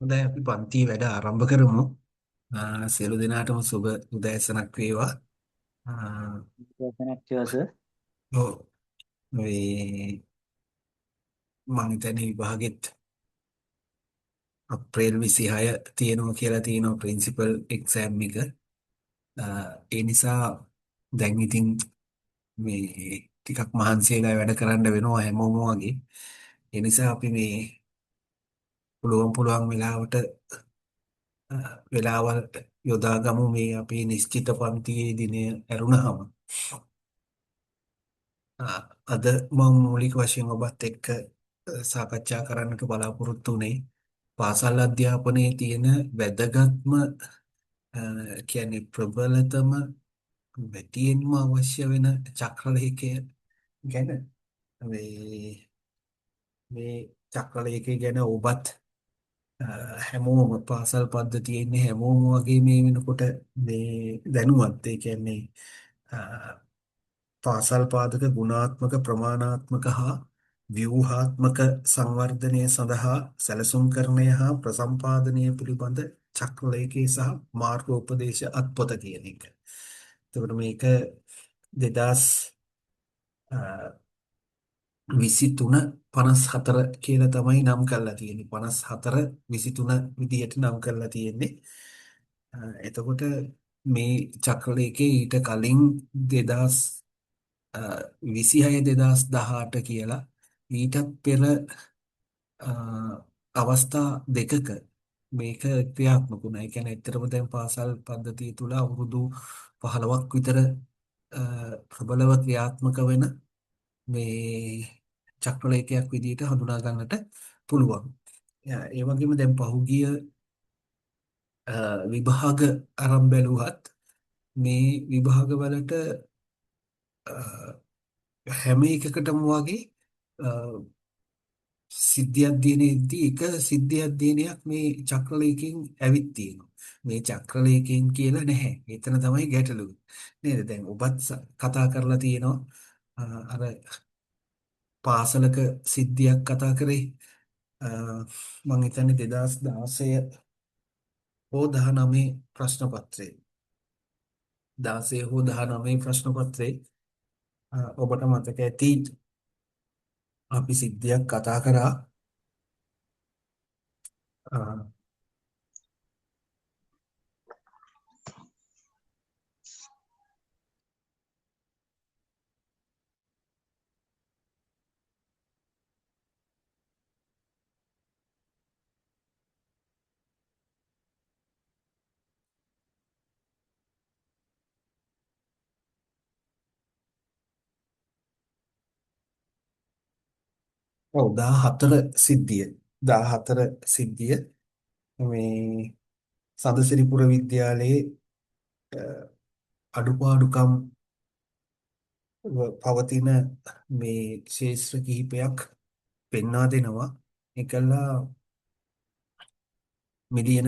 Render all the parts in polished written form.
හොඳයි අපි පන්ති වැඩ ආරම්භ කරමු. සියලු දෙනාටම සුබ උදෑසනක් වේවා. ආ, Definitely, sir. ඔව් මේ මං හිතන්නේ විභාගෙත් අප්‍රේල් 26 තියෙනවා කියලා තියෙනවා ප්‍රින්සිපල් එක්සෑම් එක. ඒ නිසා දැන් ඉතින් මේ ටිකක් මහන්සි වෙලා වැඩ කරන්න වෙනවා හැමෝම වගේ. ඒ නිසා අපි මේ පුළුවන් වෙලාවට වෙලාවල් යොදාගමු මේ අපේ නිශ්චිත පන්තියේ දිනය ඇරුණහම. අද මම මූලික වශයෙන් ඔබත් එක්ක සාකච්ඡා කරන්නට බලාපොරොත්තු වෙන්නේ පාසල් අධ්‍යාපනයේ තියෙන වැදගත්ම කියන්නේ ප්‍රබලතම වැඩියෙන්ම අවශ්‍ය වෙන චක්‍රලේඛය ගැන මේ මේ චක්‍රලේඛය ගැන ඔබත් හැමෝම පාසල් පද්ධතියේ ඉන්නේ හැමෝම වගේ මේ වෙනකොට මේ දැනුවත් ඒ කියන්නේ පාසල් පාදක ගුණාත්මක ප්‍රමාණාත්මක හා ව්‍යුහාත්මක සංවර්ධනය සඳහා සැලසුම් කරණය හා ප්‍රසම්පාදනය පිළිබඳ චක්‍රලේඛී සහ මාර්ගෝපදේශ අත්පොත කියන එක. එතකොට මේක 2023 54 කියලා තමයි නම් කරලා තියෙන්නේ. 54 23 විදිහට නම් කරලා තියෙන්නේ. එතකොට මේ චක්‍රලේඛේ ඊට කලින් 26 2018 කියලා ඊටත් පෙර අ, අවස්ථා දෙකක මේක ක්‍රියාත්මක වුණා. ඒ කියන්නේ ඇත්තටම දැන් පාසල් පද්ධතිය තුල අවුරුදු 15ක් විතර අ, ප්‍රබලව ක්‍රියාත්මක වෙන මේ චක්‍රලේඛයක් විදිහට හඳුනා ගන්නට පුළුවන්. ඒ වගේම දැන් පහුගිය අ, විභාග අරන් බැලුවත් මේ විභාගවලට හැම එකකටම වගේ සිද්ධියක් දිනේදී එක සිද්ධියක් දිනයක් මේ චක්‍රලේඛයෙන් ඇවිත් තියෙනවා. මේ චක්‍රලේඛයෙන් කියලා නැහැ. එතන තමයි ගැටලුව. නේද? දැන් ඔබත් කතා කරලා තියෙනවා. අර පාසලක සිද්ධියක් කතා කරේ. මම හිතන්නේ 2016 හෝ 19 ප්‍රශ්න පත්‍රයේ 16 හෝ 19 ප්‍රශ්න පත්‍රයේ ඔබට මතක ඇති අපි සිද්ධියක් කතා කරා. ඔව් 14 සිද්ධිය 14 සිද්ධිය මේ සදසිරිපුර විද්‍යාලයේ අඩුපාඩුකම් පවතින මේ ශේෂ්ත්‍ර කිහිපයක් පෙන්වා දෙනවා. ඒකලා මිලියන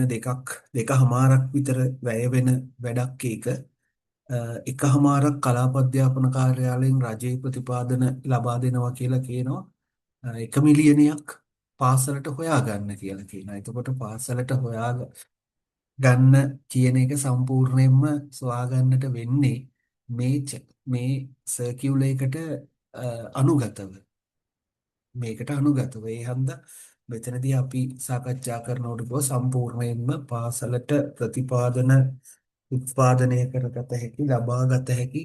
දෙකමාරක් විතර වැය වෙන වැඩක් ඒක. එකමාරක් කලාප අධ්‍යාපන කාර්යාලයෙන් රජයේ ප්‍රතිපාදන ලබා දෙනවා කියලා කියනවා. 1 මිලියනයක් පාසලට හොයාගන්න කියලා කියනවා. එතකොට පාසලට හොයා ගන්න කියන එක සම්පූර්ණයෙන්ම සොයාගන්නට වෙන්නේ මේ සර්කියුල එකට අනුගතව. මේකට අනුගතව. ඒ හන්දා මෙතනදී අපි සාකච්ඡා කරනකොට සම්පූර්ණයෙන්ම පාසලට ප්‍රතිපාදන උත්පාදනය කරගත හැකි ලබාගත හැකි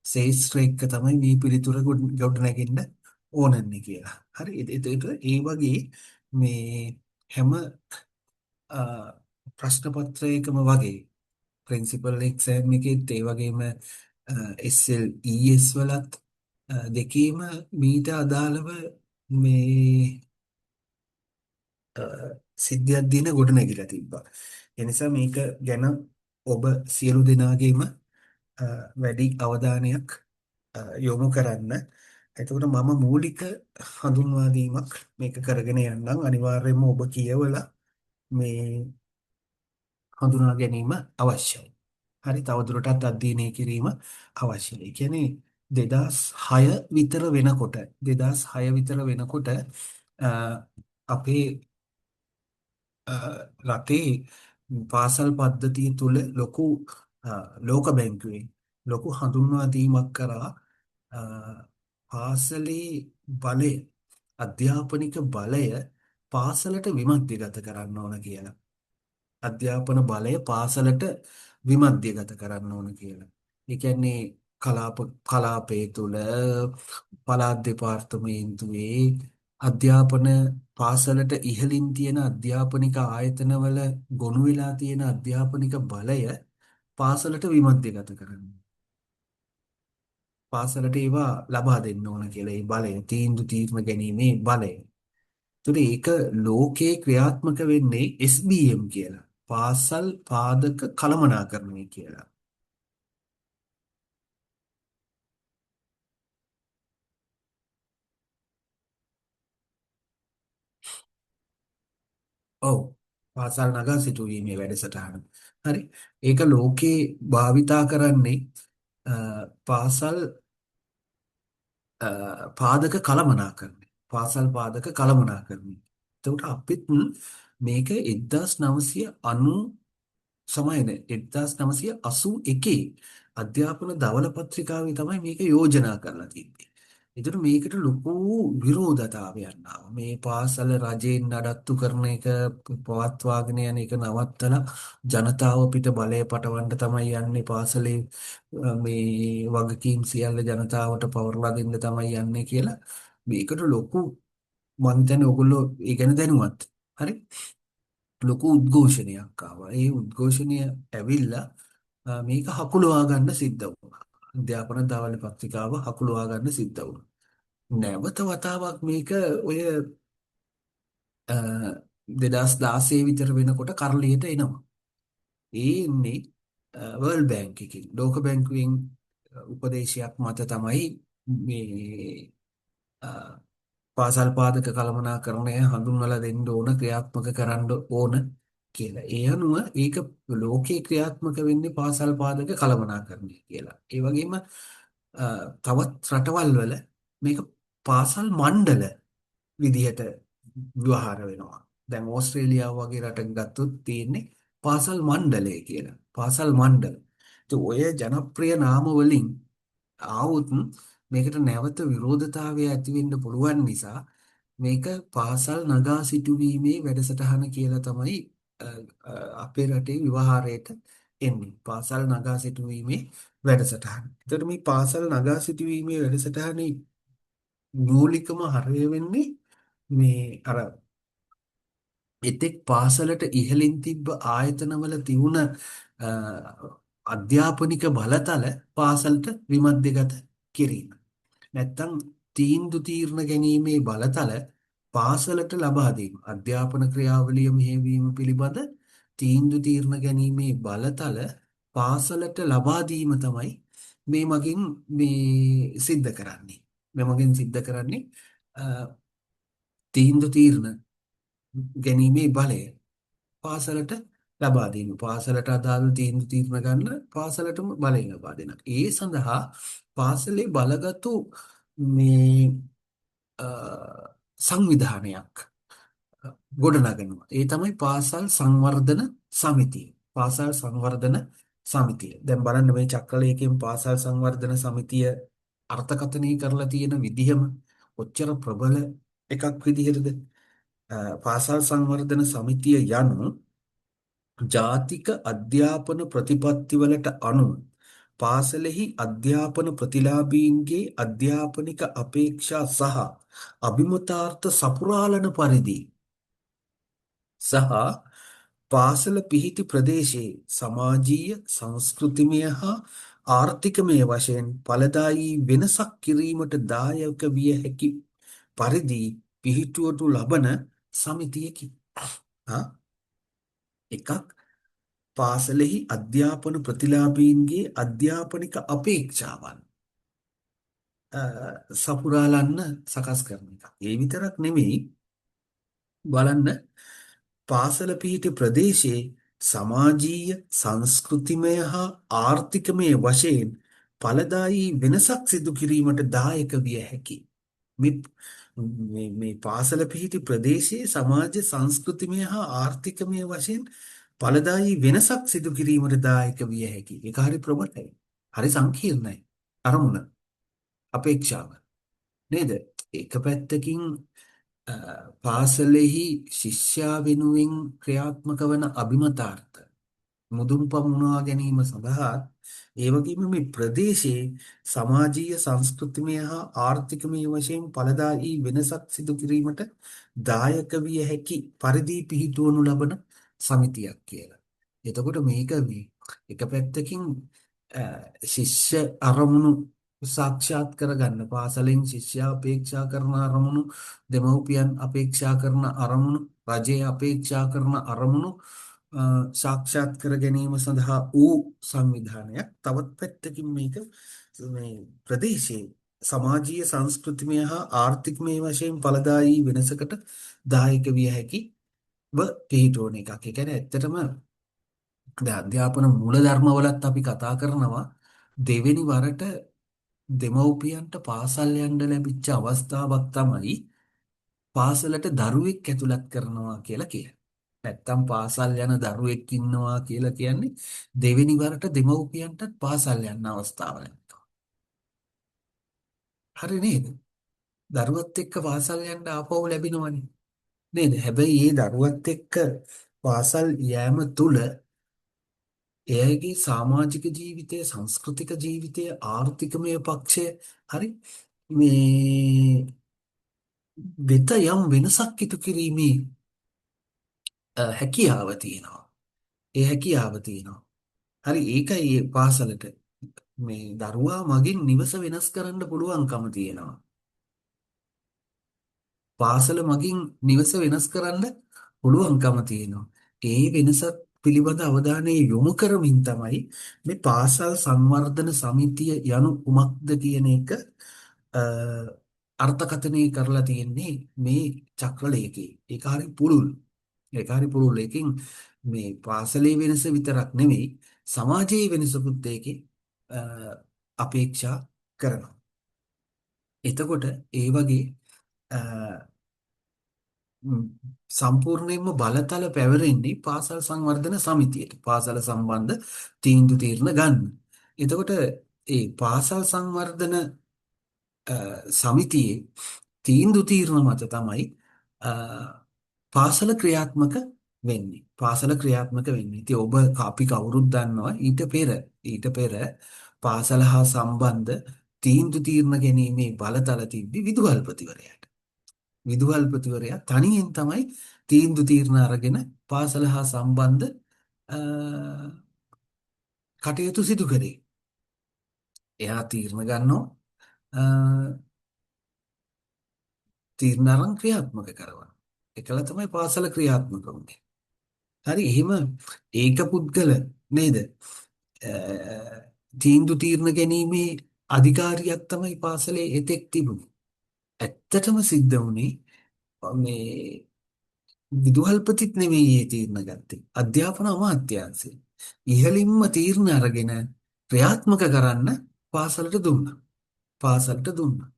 ශේෂ්ත්‍ර එක්ක තමයි මේ පිළිතුර ගොඩනගෙන්න ඕනන්නේ කියලා. හරි. ඒ වගේ මේ හැම ප්‍රශ්න පත්‍රයකම වගේ ප්‍රින්සිපල් එක්සෑම් එකෙත් ඒ වගේම SLES වලත් දෙකේම මීට අදාළව මේ සිද්ධියක් දින ගොඩ නැගිලා තිබ්බා. ඒ නිසා මේක ගැන ඔබ සියලු දෙනාගේම වැඩි අවධානයක් යොමු කරන්න. එතකොට මම මූලික හඳුන්වා දීමක් මේක කරගෙන යන්නම්. අනිවාර්යයෙන්ම ඔබ කියවලා මේ හඳුනා ගැනීම අවශ්‍යයි. හරි තවදුරටත් අධ්‍යයනය කිරීම අවශ්‍යයි. ඒ කියන්නේ 2006 විතර වෙනකොට 2006 විතර වෙනකොට අපේ අ, රටේ පාසල් පද්ධතිය තුළ ලොකු අ, ලෝක බැංකුවෙන් ලොකු හඳුන්වා දීමක් කරා අ, පාසලේ බලය අධ්‍යාපනික බලය පාසලට විමධ්‍යගත කරන්න ඕන කියලා. අධ්‍යාපන බලය පාසලට විමධ්‍යගත කරන්න ඕන කියලා. ඒ කියන්නේ කලාපයේ තුල පළාත් දෙපාර්තමේන්තුවේ අධ්‍යාපන පාසලට ඉහළින් තියෙන අධ්‍යාපනික ආයතනවල ගොනු වෙලා තියෙන අධ්‍යාපනික බලය පාසලට විමධ්‍යගත කරන්න. පාසලට ඒවා ලබා දෙන්න ඕන කියලා ඒ බලය තීන්දුව ගැනීමේ බලය. ඒතර ඒක ලෝකේ ක්‍රියාත්මක වෙන්නේ SBM කියලා. පාසල් පාදක කළමනාකරණය කියලා. ඔව්. පාසල් නගා සිටුවීමේ වැඩසටහන. හරි. ඒක ලෝකේ භාවිතා කරන්නේ අ, පාසල් අ, පාදක කළමනාකරණය. පාසල් පාදක කළමනාකරණය. එතකොට අපිත් මේක 1990 සමයන 1981 අධ්‍යාපන ධවල පත්‍රිකාවේ තමයි මේක යෝජනා කරලා තිබ්බේ. ඒතර මේකට ලොකු විරෝධතාවයක් ආවා. මේ පාසල රජයෙන් නඩත්තු කරන එක පවත්වාගෙන යන එක නවත්තලා ජනතාව පිට බලය පටවන්න තමයි යන්නේ පාසලේ මේ වගකීම් සියල්ල ජනතාවට පවර්ලා දෙන්න තමයි යන්නේ කියලා මේකට ලොකු මං හිතන්නේ ඔයගොල්ලෝ ඒ ගැන දැනුවත්. හරි. ලොකු උද්ඝෝෂණයක් ආවා. ඒ උද්ඝෝෂණය ඇවිල්ලා මේක හකුලවා ගන්න සිද්ධ වුණා. අධ්‍යාපන දාවල පත්‍රිකාව හකුලවා ගන්න සිද්ධ වුණා. නැවත වතාවක් මේක ඔය 2016 විතර වෙනකොට කරලියට එනවා. ඒ එන්නේ වර්ල්ඩ් බැංක් එකකින්, ලෝක බැංකුවෙන් උපදේශයක් මත තමයි මේ පාසල් පාදක කළමනාකරණය හඳුන්වලා දෙන්න ඕන ක්‍රියාත්මක කරන්න ඕන කියලා. ඒ අනුව ඒක ලෝකේ ක්‍රියාත්මක වෙන්නේ පාසල් පාදක කළමනාකරණය කියලා. ඒ වගේම තවත් රටවල් වල මේක පාසල් මණ්ඩල විදිහට ව්‍යවහාර වෙනවා. දැන් ඕස්ට්‍රේලියාව වගේ රටක ගත්තොත් තියෙන්නේ පාසල් මණ්ඩලය කියලා. පාසල් මණ්ඩල. ඔය ජනප්‍රිය නාම වලින් ආවොත් මේකට නැවත විරෝධතාවය ඇති වෙන්න පුළුවන් නිසා මේක පාසල් නගා සිටුවීමේ වැඩසටහන කියලා තමයි අ, අපේ රටේ විවහාරයට එන්නේ. පාසල් නගා සිටුවීමේ වැඩසටහන. එතකොට මේ පාසල් නගා සිටුවීමේ වැඩසටහනේ මූලිකම හරය වෙන්නේ මේ අර එතෙක් පාසලට ඉහළින් තිබ්බ ආයතනවල තිබුණ අධ්‍යාපනික බලතල පාසලට විමධ්‍යගත කිරීම. නැත්තම් තීර්ණ ගැනීමේ බලතල පාසලට ලබා දීම. අධ්‍යාපන ක්‍රියාවලිය මෙහෙයවීම පිළිබඳ තීර්ණ ගැනීමේ බලතල පාසලට ලබා දීම තමයි මේ මගින් මේ සිද්ධ කරන්නේ. මේ මගින් සිද්ධ කරන්නේ අ, තීර්ණ ගැනීමේ බලය පාසලට ලබා දීම. පාසලට අදාළ තීර්ණ ගන්න පාසලටම බලය ලබා දෙනවා. ඒ සඳහා පාසලේ බලගතු මේ අ, සංවිධානයක් ගොඩනගනවා. ඒ තමයි පාසල් සංවර්ධන සමිතිය. පාසල් සංවර්ධන සමිතිය. දැන් බලන්න මේ චක්‍රලේඛයෙන් පාසල් සංවර්ධන සමිතිය අර්ථකථනය කරලා තියෙන විදිහම කොච්චර ප්‍රබල එකක් විදිහටද පාසල් සංවර්ධන සමිතිය යනු ජාතික අධ්‍යාපන ප්‍රතිපත්තිවලට අනුව පාසලෙහි අධ්‍යාපන ප්‍රතිලාභීන්ගේ අධ්‍යාපනික අපේක්ෂා සහ අභිමතාර්ථ සපුරාලන පරිදි සහ පාසල පිහිටි ප්‍රදේශයේ සමාජීය සංස්කෘතිමය හා ආර්ථිකමය වශයෙන් ඵලදායී වෙනසක් කිරීමට දායක විය හැකි පරිදි පිහිටුවනු ලබන සමිතියකි. එකක් පාසලෙහි අධ්‍යාපන ප්‍රතිලාභීන්ගේ අධ්‍යාපනික අපේක්ෂාවන් සපුරාලන්න සකස් කරන එක. ඒ විතරක් නෙමෙයි බලන්න පාසල පිහිටි ප්‍රදේශයේ සමාජීය සංස්කෘතිමය හා ආර්ථිකමය වශයෙන් ඵලදායී වෙනසක් සිදු කිරීමට දායක විය හැකි. මේ මේ පාසල පිහිටි ප්‍රදේශයේ සමාජ සංස්කෘතිමය හා ආර්ථිකමය වශයෙන් ඵලදායී වෙනසක් සිදු කිරීමට දායක විය හැකියි. ඒක හරි ප්‍රබලයි. හරි සංකීර්ණයි. අරමුණ අපේක්ෂාව නේද? එක පැත්තකින් අ, පාසලෙහි ශිෂ්‍යයා වෙනුවෙන් ක්‍රියාත්මක වන අභිමතාර්ථ මුදුන් පමුණවා ගැනීම සඳහා ඒ වගේම මේ ප්‍රදේශයේ සමාජීය සංස්කෘතිමය හා ආර්ථිකමය වශයෙන් ඵලදායී වෙනසක් සිදු කිරීමට දායක විය හැකි පරිදි පිහිටුවනු ලබන සමිතියක් කියලා. එතකොට මේක මේ එක පැත්තකින් අ, ශිෂ්‍ය අරමුණු සාක්ෂාත් කරගන්න පාසලෙන් ශිෂ්‍යයා අපේක්ෂා කරන අරමුණු දෙමව්පියන් අපේක්ෂා කරන අරමුණු රජය අපේක්ෂා කරන අරමුණු සාක්ෂාත් කර ගැනීම සඳහා වූ සංවිධානයක්. තවත් පැත්තකින් මේක මේ ප්‍රදේශයේ සමාජීය සංස්කෘතිමය හා ආර්ථිකමය වශයෙන් ඵලදායී වෙනසකට දායක විය හැකි පිහිටෝන එකක්. ඒ කියන්නේ ඇත්තටම දැන් අධ්‍යාපන මූලධර්මවලත් අපි කතා කරනවා දෙවෙනි වරට දෙමව්පියන්ට පාසල් යන්න ලැබිච්ච අවස්ථාවක් තමයි පාසලට දරුවෙක් ඇතුළත් කරනවා කියලා කියන්නේ. නැත්තම් පාසල් යන දරුවෙක් ඉන්නවා කියලා කියන්නේ දෙවෙනි වරට දෙමව්පියන්ටත් පාසල් යන්න අවස්ථාව ලැබෙනවා. හරි නේද? දරුවත් එක්ක පාසල් යන්න ආපහු ලැබෙනවනේ. නේද? හැබැයි මේ දරුවත් එක්ක පාසල් යෑම තුළ එයාගේ සමාජික ජීවිතය, සංස්කෘතික ජීවිතය, ආර්ථිකමය පක්ෂය හරි මේ වෙත යම් වෙනසක් ඉටු කිරීමේ හැකියාව තියෙනවා. ඒ හැකියාව තියෙනවා. හරි ඒකයි මේ පාසලට මේ දරුවා මගින් නිවස වෙනස් කරන්න පුළුවන්කම තියෙනවා. පාසල මගින් නිවස වෙනස් කරන්න පුළුවන්කම තියෙනවා. ඒ වෙනස පිළිබඳ අවධානය යොමු කරමින් තමයි මේ පාසල් සංවර්ධන සමිතිය යනු කුමක්ද කියන එක අ, අර්ථකථනය කරලා තියෙන්නේ මේ චක්‍රලේඛේ. ඒක හරි පුළුල්. ඒක හරි පුළුල්. එකකින් මේ පාසලේ වෙනස විතරක් නෙමෙයි සමාජයේ වෙනසකුත් ඒකේ අ, අපේක්ෂා කරනවා. එතකොට ඒ වගේ ම්, සම්පූර්ණයෙන්ම බලතල පැවරෙන්නේ පාසල් සංවර්ධන සමිතියට. පාසල සම්බන්ධ තීන්දුව తీරන ගන්න. එතකොට ඒ පාසල් සංවර්ධන සමිතියේ තීන්දුව తీරන මත තමයි අ, පාසල ක්‍රියාත්මක වෙන්නේ. පාසල ක්‍රියාත්මක වෙන්නේ. ඉතින් ඔබ අපි කවුරුත් දන්නවා ඊට පෙර පාසල හා සම්බන්ධ තීන්දුව తీරන ගැනීමේ බලතල තිබ්බි විදුහල්පතිවරයාට. විදුහල්පතිවරයා තනියෙන් තමයි තීන්දුව తీරන අරගෙන පාසල හා සම්බන්ධ අ, කටයුතු සිදු කරේ. එයා තීරණ ගන්නවා අ, තීරණ අරන් ක්‍රියාත්මක කරනවා. ඒකල තමයි පාසල ක්‍රියාත්මක වුනේ. හරි එහෙම ඒක පුද්ගල නේද? අ, තීන්දුව తీරණ ගැනීමේ අධිකාරියක් තමයි පාසලේ එතෙක් තිබුණේ. ඇත්තටම සිද්ධ වුණේ මේ විදුහල්පතිත් නෙවෙයි මේ තීරණ ගත්තේ. අධ්‍යාපන අමාත්‍යාංශය. ඉහළින්ම තීරණ අරගෙන ක්‍රියාත්මක කරන්න පාසලට දුන්නා. පාසලට දුන්නා.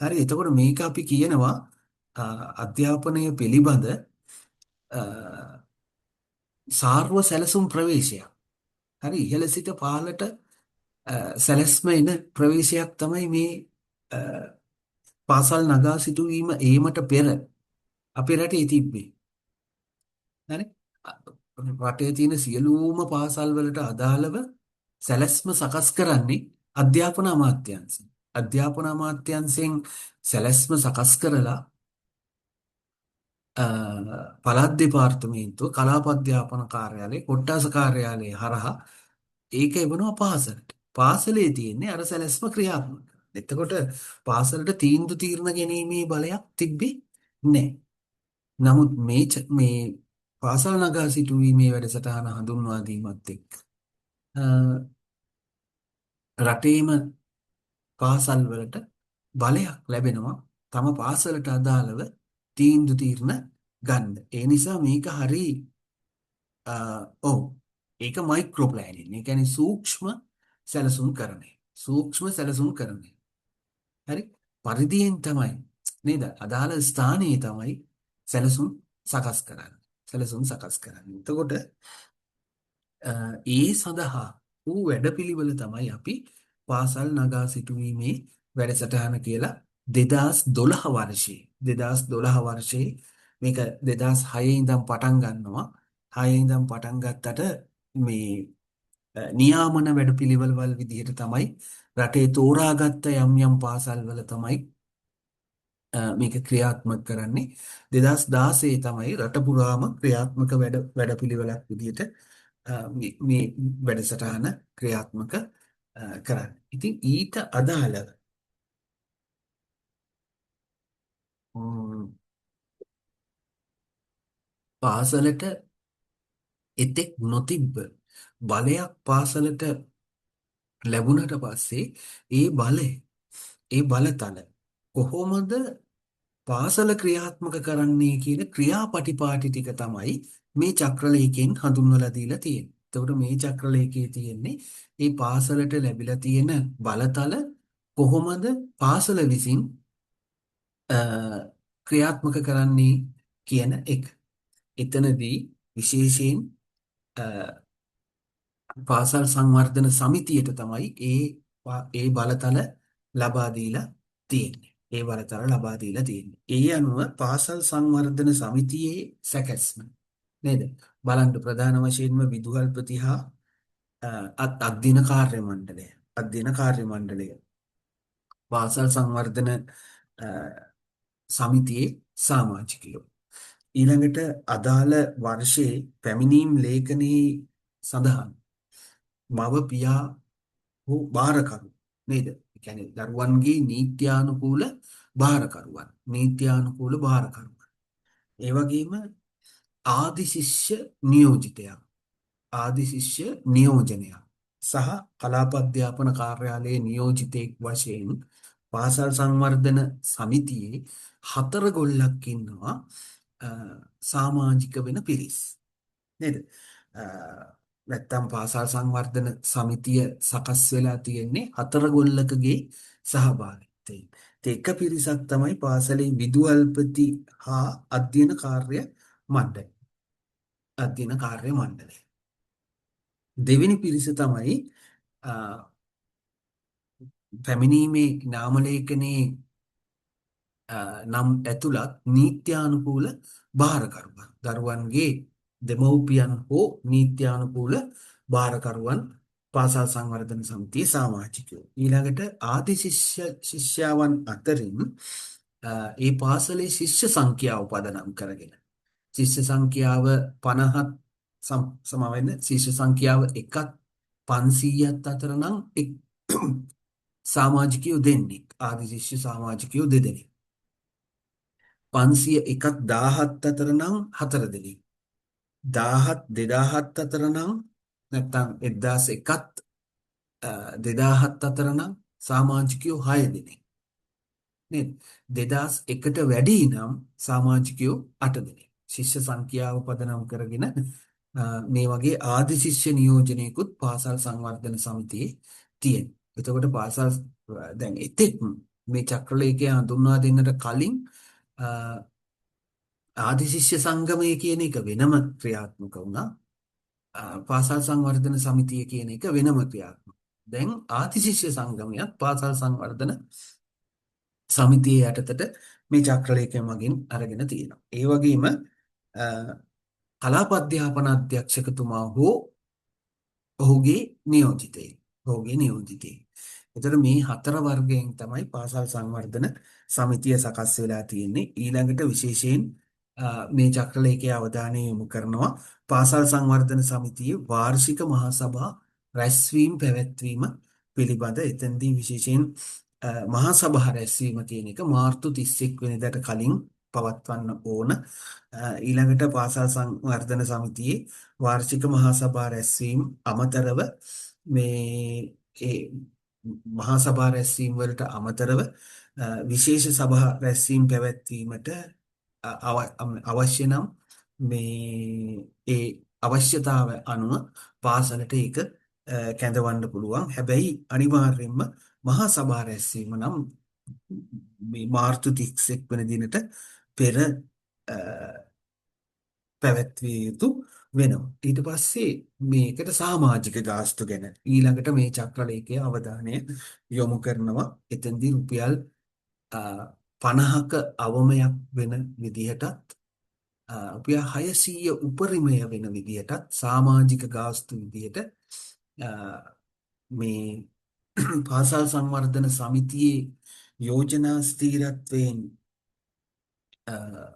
හරි එතකොට මේක අපි කියනවා අධ්‍යාපනය පිළිබඳ සාර්ව සැලසුම් ප්‍රවේශයක්. හරි ඉහළ සිට පහළට සැලැස්ම එන ප්‍රවේශයක් තමයි මේ අ, පාසල් නගා සිටුවීම ඒමට පෙර අපේ රටේ තිබ්බේ. හරි රටේ තියෙන සියලුම පාසල් වලට අදාළව සැලැස්ම සකස් කරන්නේ අධ්‍යාපන අමාත්‍යාංශය. අධ්‍යාපන අමාත්‍යාංශයෙන් සැලැස්ම සකස් කරලා අ, පළාත් දෙපාර්තමේන්තුව කලාප අධ්‍යාපන කාර්යාලය කොට්ටාස කාර්යාලය හරහා ඒක එවනවා පාසලට. පාසලේ තියෙන්නේ අර සැලැස්ම ක්‍රියාත්මක කරන්න. එතකොට පාසලට තීන්දුව తీරන ගැනීමේ බලයක් තිබ්බේ නැහැ. නමුත් මේ පාසල් නගා සිටුවීමේ වැඩසටහන හඳුන්වා දීමත් එක්ක අ, රටේම පාසල් වලට බලයක් ලැබෙනවා තම පාසලට අදාළව තීන්දුව తీරන ගන්න. ඒ නිසා මේක හරි ඔව් ඒක මයික්‍රෝ ප්ලෑනින්. ඒ කියන්නේ සූක්ෂම සැලසුම් කරන්නේ. සූක්ෂම සැලසුම් කරන්නේ. හරි පරිදියෙන් තමයි නේද? අදාළ ස්ථානයේ තමයි සැලසුම් සකස් කරන්නේ. සැලසුම් සකස් කරන්නේ. එතකොට ඒ සඳහා වූ වැඩපිළිවෙල තමයි අපි පාසල් නගා සිටුවීමේ වැඩසටහන කියලා 2012 වර්ෂයේ 2012 වර්ෂයේ මේක 2006 ඉඳන් පටන් ගන්නවා. 6 ඉඳන් පටන් ගත්තට මේ නියාමන වැඩපිළිවෙළ වල විදිහට තමයි රටේ තෝරාගත්ත යම් යම් පාසල් වල තමයි මේක ක්‍රියාත්මක කරන්නේ. 2016 තමයි රට පුරාම ක්‍රියාත්මක වැඩපිළිවෙලක් විදිහට මේ වැඩසටහන ක්‍රියාත්මක කරන්නේ. ඉතින් ඊට අදාළව ම්, පාසලට එතෙක් නොතිබ්බ බලයක් පාසලට ලැබුණට පස්සේ ඒ බලය ඒ බලතල කොහොමද පාසල ක්‍රියාත්මක කරන්නේ කියන ක්‍රියාපටිපාටි ටික තමයි මේ චක්‍රලේඛයෙන් හඳුන්වලා දීලා තියෙන්නේ. එතකොට මේ චක්‍රලේඛයේ තියෙන්නේ මේ පාසලට ලැබිලා තියෙන බලතල කොහොමද පාසල විසින් අ, ක්‍රියාත්මක කරන්නේ කියන එක. එතනදී විශේෂයෙන් අ, පාසල් සංවර්ධන සමිතියට තමයි ඒ බලතල ලබා දීලා තියෙන්නේ. ඒ බලතල ලබා දීලා තියෙන්නේ. ඒ අනුව පාසල් සංවර්ධන සමිතියේ සැකැස්ම නේද? බලන්න ප්‍රධාන වශයෙන්ම විදුහල්පති හා අධ්‍යයන කාර්ය මණ්ඩලය. අධ්‍යයන කාර්ය මණ්ඩලය. පාසල් සංවර්ධන අ, සමිතියේ සමාජිකයෝ. ඊළඟට අදාළ වර්ෂයේ පැමිණීම් ලේඛනයේ සඳහන් මව පියා හෝ භාරකරු නේද? ඒ කියන්නේ දරුවන්ගේ නීත්‍යානුකූල භාරකරුවන්. නීත්‍යානුකූල භාරකරුවන්. ඒ වගේම ආදි ශිෂ්‍ය නියෝජිතයා. ආදි ශිෂ්‍ය නියෝජනයා සහ කලාප අධ්‍යාපන කාර්යාලයේ නියෝජිතෙක් වශයෙන් පාසල් සංවර්ධන සමිතියේ 4 ගොල්ලක් ඉන්නවා අ, සමාජික වෙන පිරිස්. නේද? අ, නැත්තම් පාසල් සංවර්ධන සමිතිය සකස් වෙලා තියෙන්නේ 4 ගොල්ලකගේ සහභාගීත්වයෙන්. ඒ එක පිරිසක් තමයි පාසලේ විදුහල්පති හා අධ්‍යයන කාර්ය මණ්ඩලය. අධ්‍යයන කාර්ය මණ්ඩලය. දෙවෙනි පිරිස තමයි අ, පැමිණීමේ නාම ලේඛනයේ නම් ඇතුළත් නීත්‍යානුකූල භාරකරුවන්. දරුවන්ගේ දෙමව්පියන් හෝ නීත්‍යානුකූල භාරකරුවන් පාසල් සංවර්ධන සමිතියේ සමාජිකයෝ. ඊළඟට ආදි ශිෂ්‍යාවන් අතරින් ඒ පාසලේ ශිෂ්‍ය සංඛ්‍යාව පදනම් කරගෙන ශිෂ්‍ය සංඛ්‍යාව 50ත් සමවෙන්න ශිෂ්‍ය සංඛ්‍යාව 1ත් 500ත් අතර නම් සමාජිකයෝ දෙන්නෙක් ආදි ශිෂ්‍ය සමාජිකයෝ දෙදෙනෙක් 501ත් 1000ත් අතර නම් 4 දෙනෙක් 1000ත් 2000ත් අතර නම් නැත්නම් 1001ත් 2000ත් අතර නම් සමාජිකයෝ 6 දෙනෙක් නේද 2001ට වැඩි නම් සමාජිකයෝ 8 දෙනෙක් ශිෂ්‍ය සංඛ්‍යාව පදනම් කරගෙන මේ වගේ ආදි ශිෂ්‍ය නියෝජනයකුත් පාසල් සංවර්ධන සමිතියේ තියෙන. එතකොට පාසල් දැන් එතෙක් මේ චක්‍රලේඛය හඳුන්වා දෙන්නට කලින් ආදි ශිෂ්‍ය සංගමය කියන එක වෙනම ක්‍රියාත්මක වුණා. පාසල් සංවර්ධන සමිතිය කියන එක වෙනම ක්‍රියාත්මක. දැන් ආදි ශිෂ්‍ය සංගමයත් පාසල් සංවර්ධන සමිතියේ යටතට මේ චක්‍රලේඛය මගින් අරගෙන තියෙනවා. ඒ වගේම කලාප අධ්‍යාපන අධ්‍යක්ෂකතුමා හෝ ඔහුගේ නියෝජිතයෙක්. ඔහුගේ නියෝජිතයෙක්. එතකොට මේ 4 වර්ගයෙන් තමයි පාසල් සංවර්ධන සමිතිය සකස් වෙලා තියෙන්නේ. ඊළඟට විශේෂයෙන් මේ චක්‍රලේඛයේ අවධානය යොමු කරනවා පාසල් සංවර්ධන සමිතියේ වාර්ෂික මහා සභා රැස්වීම පැවැත්වීම පිළිබඳ. එතෙන්දී විශේෂයෙන් මහා සභා රැස්වීම කියන එක මාර්තු 31 වෙනිදාට කලින් පවත්වන්න ඕන. ඊළඟට පාසල් සංවර්ධන සමිතියේ වාර්ෂික මහා සභා රැස්වීම අමතරව මේ ඒ මහා සභා රැස්වීම වලට අමතරව විශේෂ සභා රැස්වීම පැවැත්වීමට අවශ්‍ය නම් මේ ඒ අවශ්‍යතාව අනුව පාසලට ඒක කැඳවන්න පුළුවන්. හැබැයි අනිවාර්යයෙන්ම මහා සභා රැස්වීම නම් මේ මාර්තු 31 වෙනි දිනට පෙර පැවැත්විය යුතු වෙනවා. ඊට පස්සේ මේකට සමාජික ගාස්තු ගැන ඊළඟට මේ චක්‍රලේඛයේ අවධානය යොමු කරනවා. එතෙන්දී රුපියල් 50ක අවමයක් වෙන විදිහටත් රුපියල් 600 උපරිමය වෙන විදිහටත් සමාජික ගාස්තු විදිහට අ, මේ පාසල් සංවර්ධන සමිතියේ යෝජනා ස්ථිරත්වයෙන්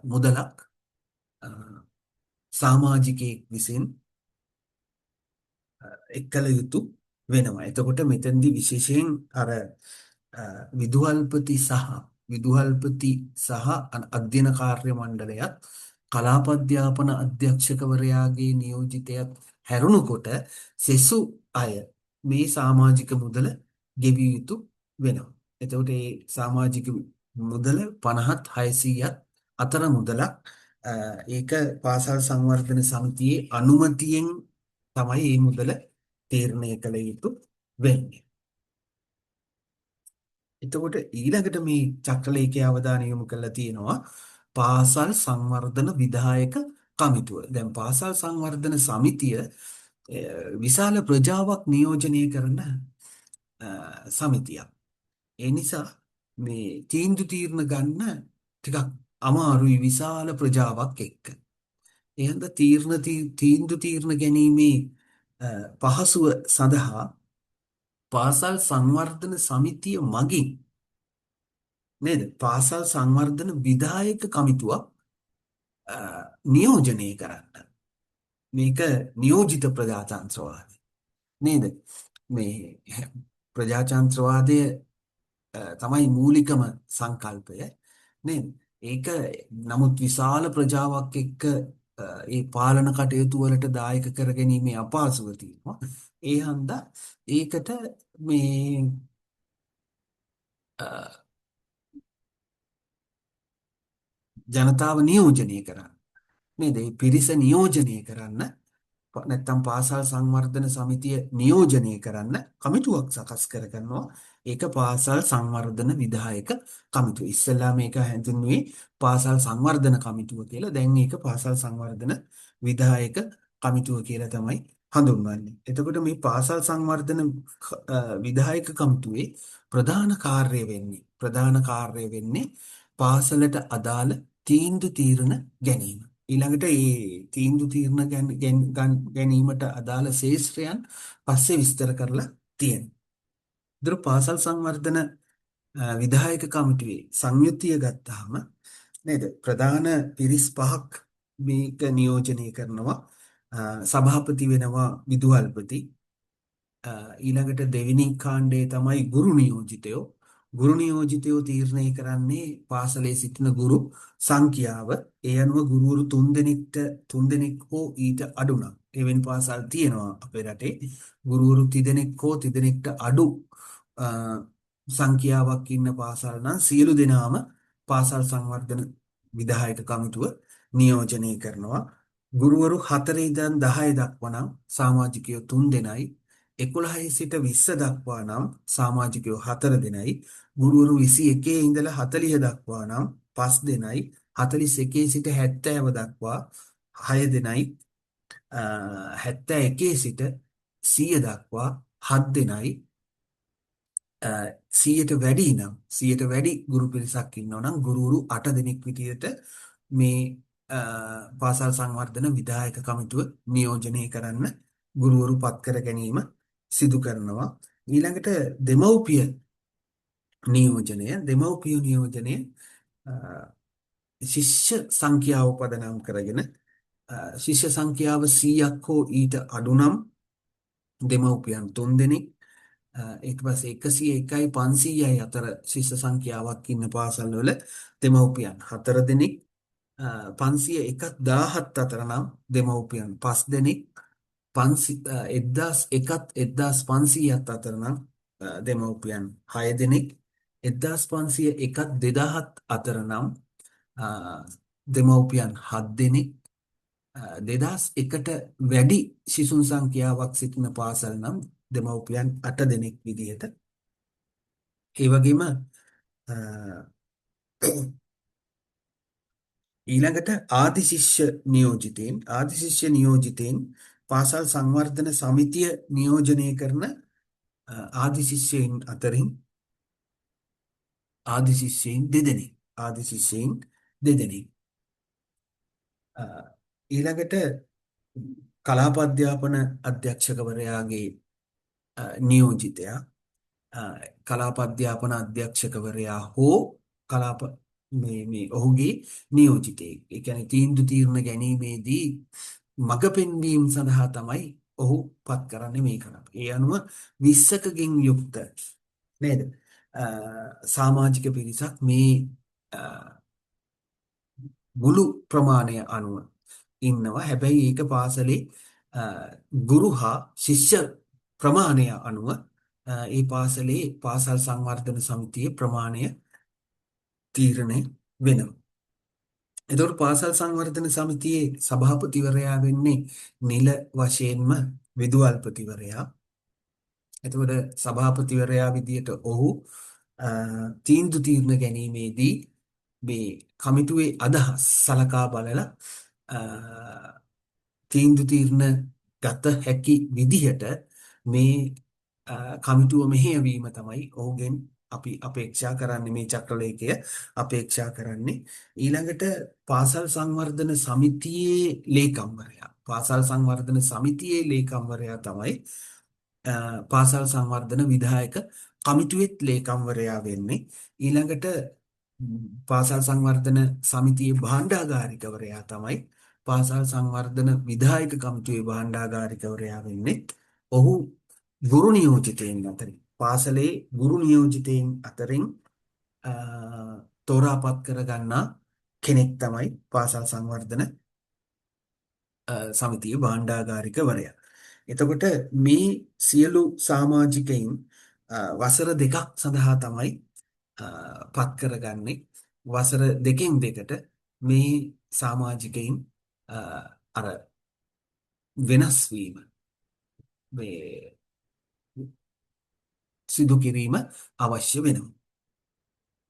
මුදලක් අ, සමාජිකයෙක් විසින් එක්කල යුතු වෙනවා. එතකොට මෙතෙන්දී විශේෂයෙන් අර විදුහල්පති සහ අධ්‍යයන කාර්ය මණ්ඩලයත් කලාප අධ්‍යාපන අධ්‍යක්ෂකවරයාගේ නියෝජිතයත් හැරුණුකොට සෙසු අය මේ සමාජික මුදල ගෙවිය යුතු වෙනවා. එතකොට මේ සමාජික මුදල 50ත් 600ත් අතර මුදලක් ඒක පාසල් සංවර්ධන සමිතියේ අනුමැතියෙන් තමයි මේ මුදල තීරණය කළ යුතු වෙන්නේ. එතකොට ඊළඟට මේ චක්‍රලේඛයේ අවධානය යොමු කරලා තියෙනවා පාසල් සංවර්ධන විධායක කමිටුව. දැන් පාසල් සංවර්ධන සමිතිය විශාල ප්‍රජාවක් නියෝජනය කරන සමිතියක්. ඒ නිසා මේ තීන්දුව ගන්න ටිකක් අමාරුයි විශාල ප්‍රජාවක් එක්ක. එහෙනම් තීන්දුව ගැනීමේ පහසුව සඳහා පාසල් සංවර්ධන සමිතිය මගින් නේද පාසල් සංවර්ධන විධායක කමිටුවක් නියෝජනය කරන්න. මේක නියෝජිත ප්‍රජාතන්ත්‍රවාදය නේද? මේ ප්‍රජාතන්ත්‍රවාදය තමයි මූලිකම සංකල්පය නේද? ඒක නමුත් විශාල ප්‍රජාවක් එක්ක ඒ පාලන කටයුතු වලට දායක කරගැනීමේ අපහසුව තියෙනවා. ඒ හන්දා ඒකට මේ ජනතාව නියෝජනය කරන්න නේද? ඒ පිරිස නියෝජනය කරන්න නැත්තම් පාසල් සංවර්ධන සමිතිය නියෝජනය කරන්න කමිටුවක් සකස් කරගන්නවා. ඒක පාසල් සංවර්ධන විධායක කමිටුව. ඉස්සෙල්ලා මේක හැඳින්වුවේ පාසල් සංවර්ධන කමිටුව කියලා. දැන් ඒක පාසල් සංවර්ධන විධායක කමිටුව කියලා තමයි හඳුන්වන්නේ. එතකොට මේ පාසල් සංවර්ධන විධායක කමිටුවේ ප්‍රධාන කාර්යය වෙන්නේ පාසලට අදාළ තීරණ ගැනීම. ඊළඟට ඒ ගැනීමට අදාළ ශේෂ්ත්‍රයන් පස්සේ විස්තර කරලා තියෙනවා. ඒතර පාසල් සංවර්ධන විධායක කමිටුවේ සංයුතිය ගත්තාම නේද ප්‍රධාන පිරිස් පහක් මේක නියෝජනය කරනවා. සභාපති වෙනවා විදුහල්පති. ඊළඟට දෙවෙනි කාණ්ඩයේ තමයි ගුරු නියෝජිතයෝ. ගුරු නියෝජිතයෝ තීරණය කරන්නේ පාසලේ සිටින ගුරු සංඛ්‍යාව. ඒ අනුව ගුරුවරු තුන්දෙනෙක් හෝ ඊට අඩු නම් එවැනි පාසල් තියෙනවා අපේ රටේ. ගුරුවරු තිදෙනෙක් හෝ තිදෙනෙක්ට අඩු සංඛ්‍යාවක් ඉන්න පාසල් නම් සියලු දෙනාම පාසල් සංවර්ධන විධායක කමිටුව නියෝජනය කරනවා. ගුරුවරු 4 ඉඳන් 10 දක්වා නම් සමාජිකයෝ 3 දෙනයි. 11 සිට 20 දක්වා නම් සමාජිකයෝ 4 දෙනයි. ගුරුවරු 21 ඉඳලා 40 දක්වා නම් 5 දෙනයි. 41 සිට 70 දක්වා 6 දෙනයි. 71 සිට 100 දක්වා 7 දෙනයි. 100ට වැඩි ගුරු පිරිසක් ඉන්නවා නම් ගුරුවරු 8 දෙනෙක් විදියට මේ පාසල් සංවර්ධන විධායක කමිටුව නියෝජනය කරන්න ගුරුවරු පත් කර ගැනීම සිදු කරනවා. ඊළඟට දෙමව්පිය නියෝජනය ශිෂ්‍ය සංඛ්‍යාව පදනම් කරගෙන ශිෂ්‍ය සංඛ්‍යාව 100ක් හෝ ඊට අඩු නම් දෙමව්පියන් 3 දෙනෙක්. ඊට පස්සේ 101යි 500යි අතර ශිෂ්‍ය සංඛ්‍යාවක් ඉන්න පාසල් වල දෙමව්පියන් 4 දෙනෙක්. 501ත් 1000ත් අතර නම් දෙමව්පියන් 5 දෙනෙක්. 1001ත් 1500ත් අතර නම් දෙමව්පියන් 6 දෙනෙක්. 1501ත් 2000ත් අතර නම් දෙමව්පියන් 7 දෙනෙක්. 2001ට වැඩි ಶಿಶුන් සංඛ්‍යාවක් සිටින පාසල් නම් දෙමව්පියන් 8 දෙනෙක් විදිහට. ඒ වගේම අ, ඊළඟට ආදි ශිෂ්‍ය නියෝජිතයින් පාසල් සංවර්ධන සමිතිය නියෝජනය කරන ආදි ශිෂ්‍යයින් අතරින් ආදි ශිෂ්‍යයින් දෙදෙනෙක් ආදි ශිෂ්‍යයින් දෙදෙනෙක් අ, ඊළඟට කලාප අධ්‍යාපන අධ්‍යක්ෂකවරයාගේ නියෝජිතයා අ, කලාප අධ්‍යාපන අධ්‍යක්ෂකවරයා හෝ කලාප මේ ඔහුගේ නියෝජිතයෙක්. ඒ කියන්නේ තීන්දුව තීරණ ගැනීමේදී මඟ පෙන්වීම සඳහා තමයි ඔහු පත් කරන්නේ මේ කලාප. ඒ අනුව 20කකින් යුක්ත නේද? සමාජික පිරිසක් මේ අ, මුළු ප්‍රමාණය අනුව ඉන්නවා. හැබැයි ඒක පාසලේ අ, ගුරු හා ශිෂ්‍ය ප්‍රමාණය අනුව ඒ පාසලේ පාසල් සංවර්ධන සමිතියේ ප්‍රමාණය තීරණය වෙනවා. එතකොට පාසල් සංවර්ධන සමිතියේ සභාපතිවරයා වෙන්නේ නිල වශයෙන්ම විදුහල්පතිවරයා. එතකොට සභාපතිවරයා විදියට ඔහු අ, තීන්දුව තීරණ ගැනීමේදී මේ කමිටුවේ අදහස් සලකා බලලා අ, තීන්දුව තීරණ ගත හැකි විදිහට මේ කමිටුව මෙහෙයවීම තමයි ඔහුගෙන් අපි අපේක්ෂා කරන්නේ මේ චක්‍රලේඛය අපේක්ෂා කරන්නේ ඊළඟට පාසල් සංවර්ධන සමිතියේ පාසල් සංවර්ධන සමිතියේ ලේකම්වරයා තමයි පාසල් සංවර්ධන විධායක කමිටුවේත් ලේකම්වරයා වෙන්නේ ඊළඟට පාසල් සංවර්ධන සමිතියේ භාණ්ඩාගාරිකවරයා තමයි පාසල් සංවර්ධන විධායක කමිටුවේ භාණ්ඩාගාරිකවරයා වෙන්නේ ඔහු ගුරු නියෝජිතයින් අතරින් පාසලේ ගුරු නියෝජිතයින් අතරින් අ, තෝරාපත් කරගන්නා කෙනෙක් තමයි පාසල් සංවර්ධන සමිතියේ භාණ්ඩාගාරිකවරයා. එතකොට මේ සියලු සමාජිකයින් වසර දෙකක් සඳහා තමයි අ, පත් කරගන්නේ. වසර දෙකෙන් දෙකට මේ සමාජිකයින් අ, අර වෙනස් වීම මේ සිදු කිරීම අවශ්‍ය වෙනවා.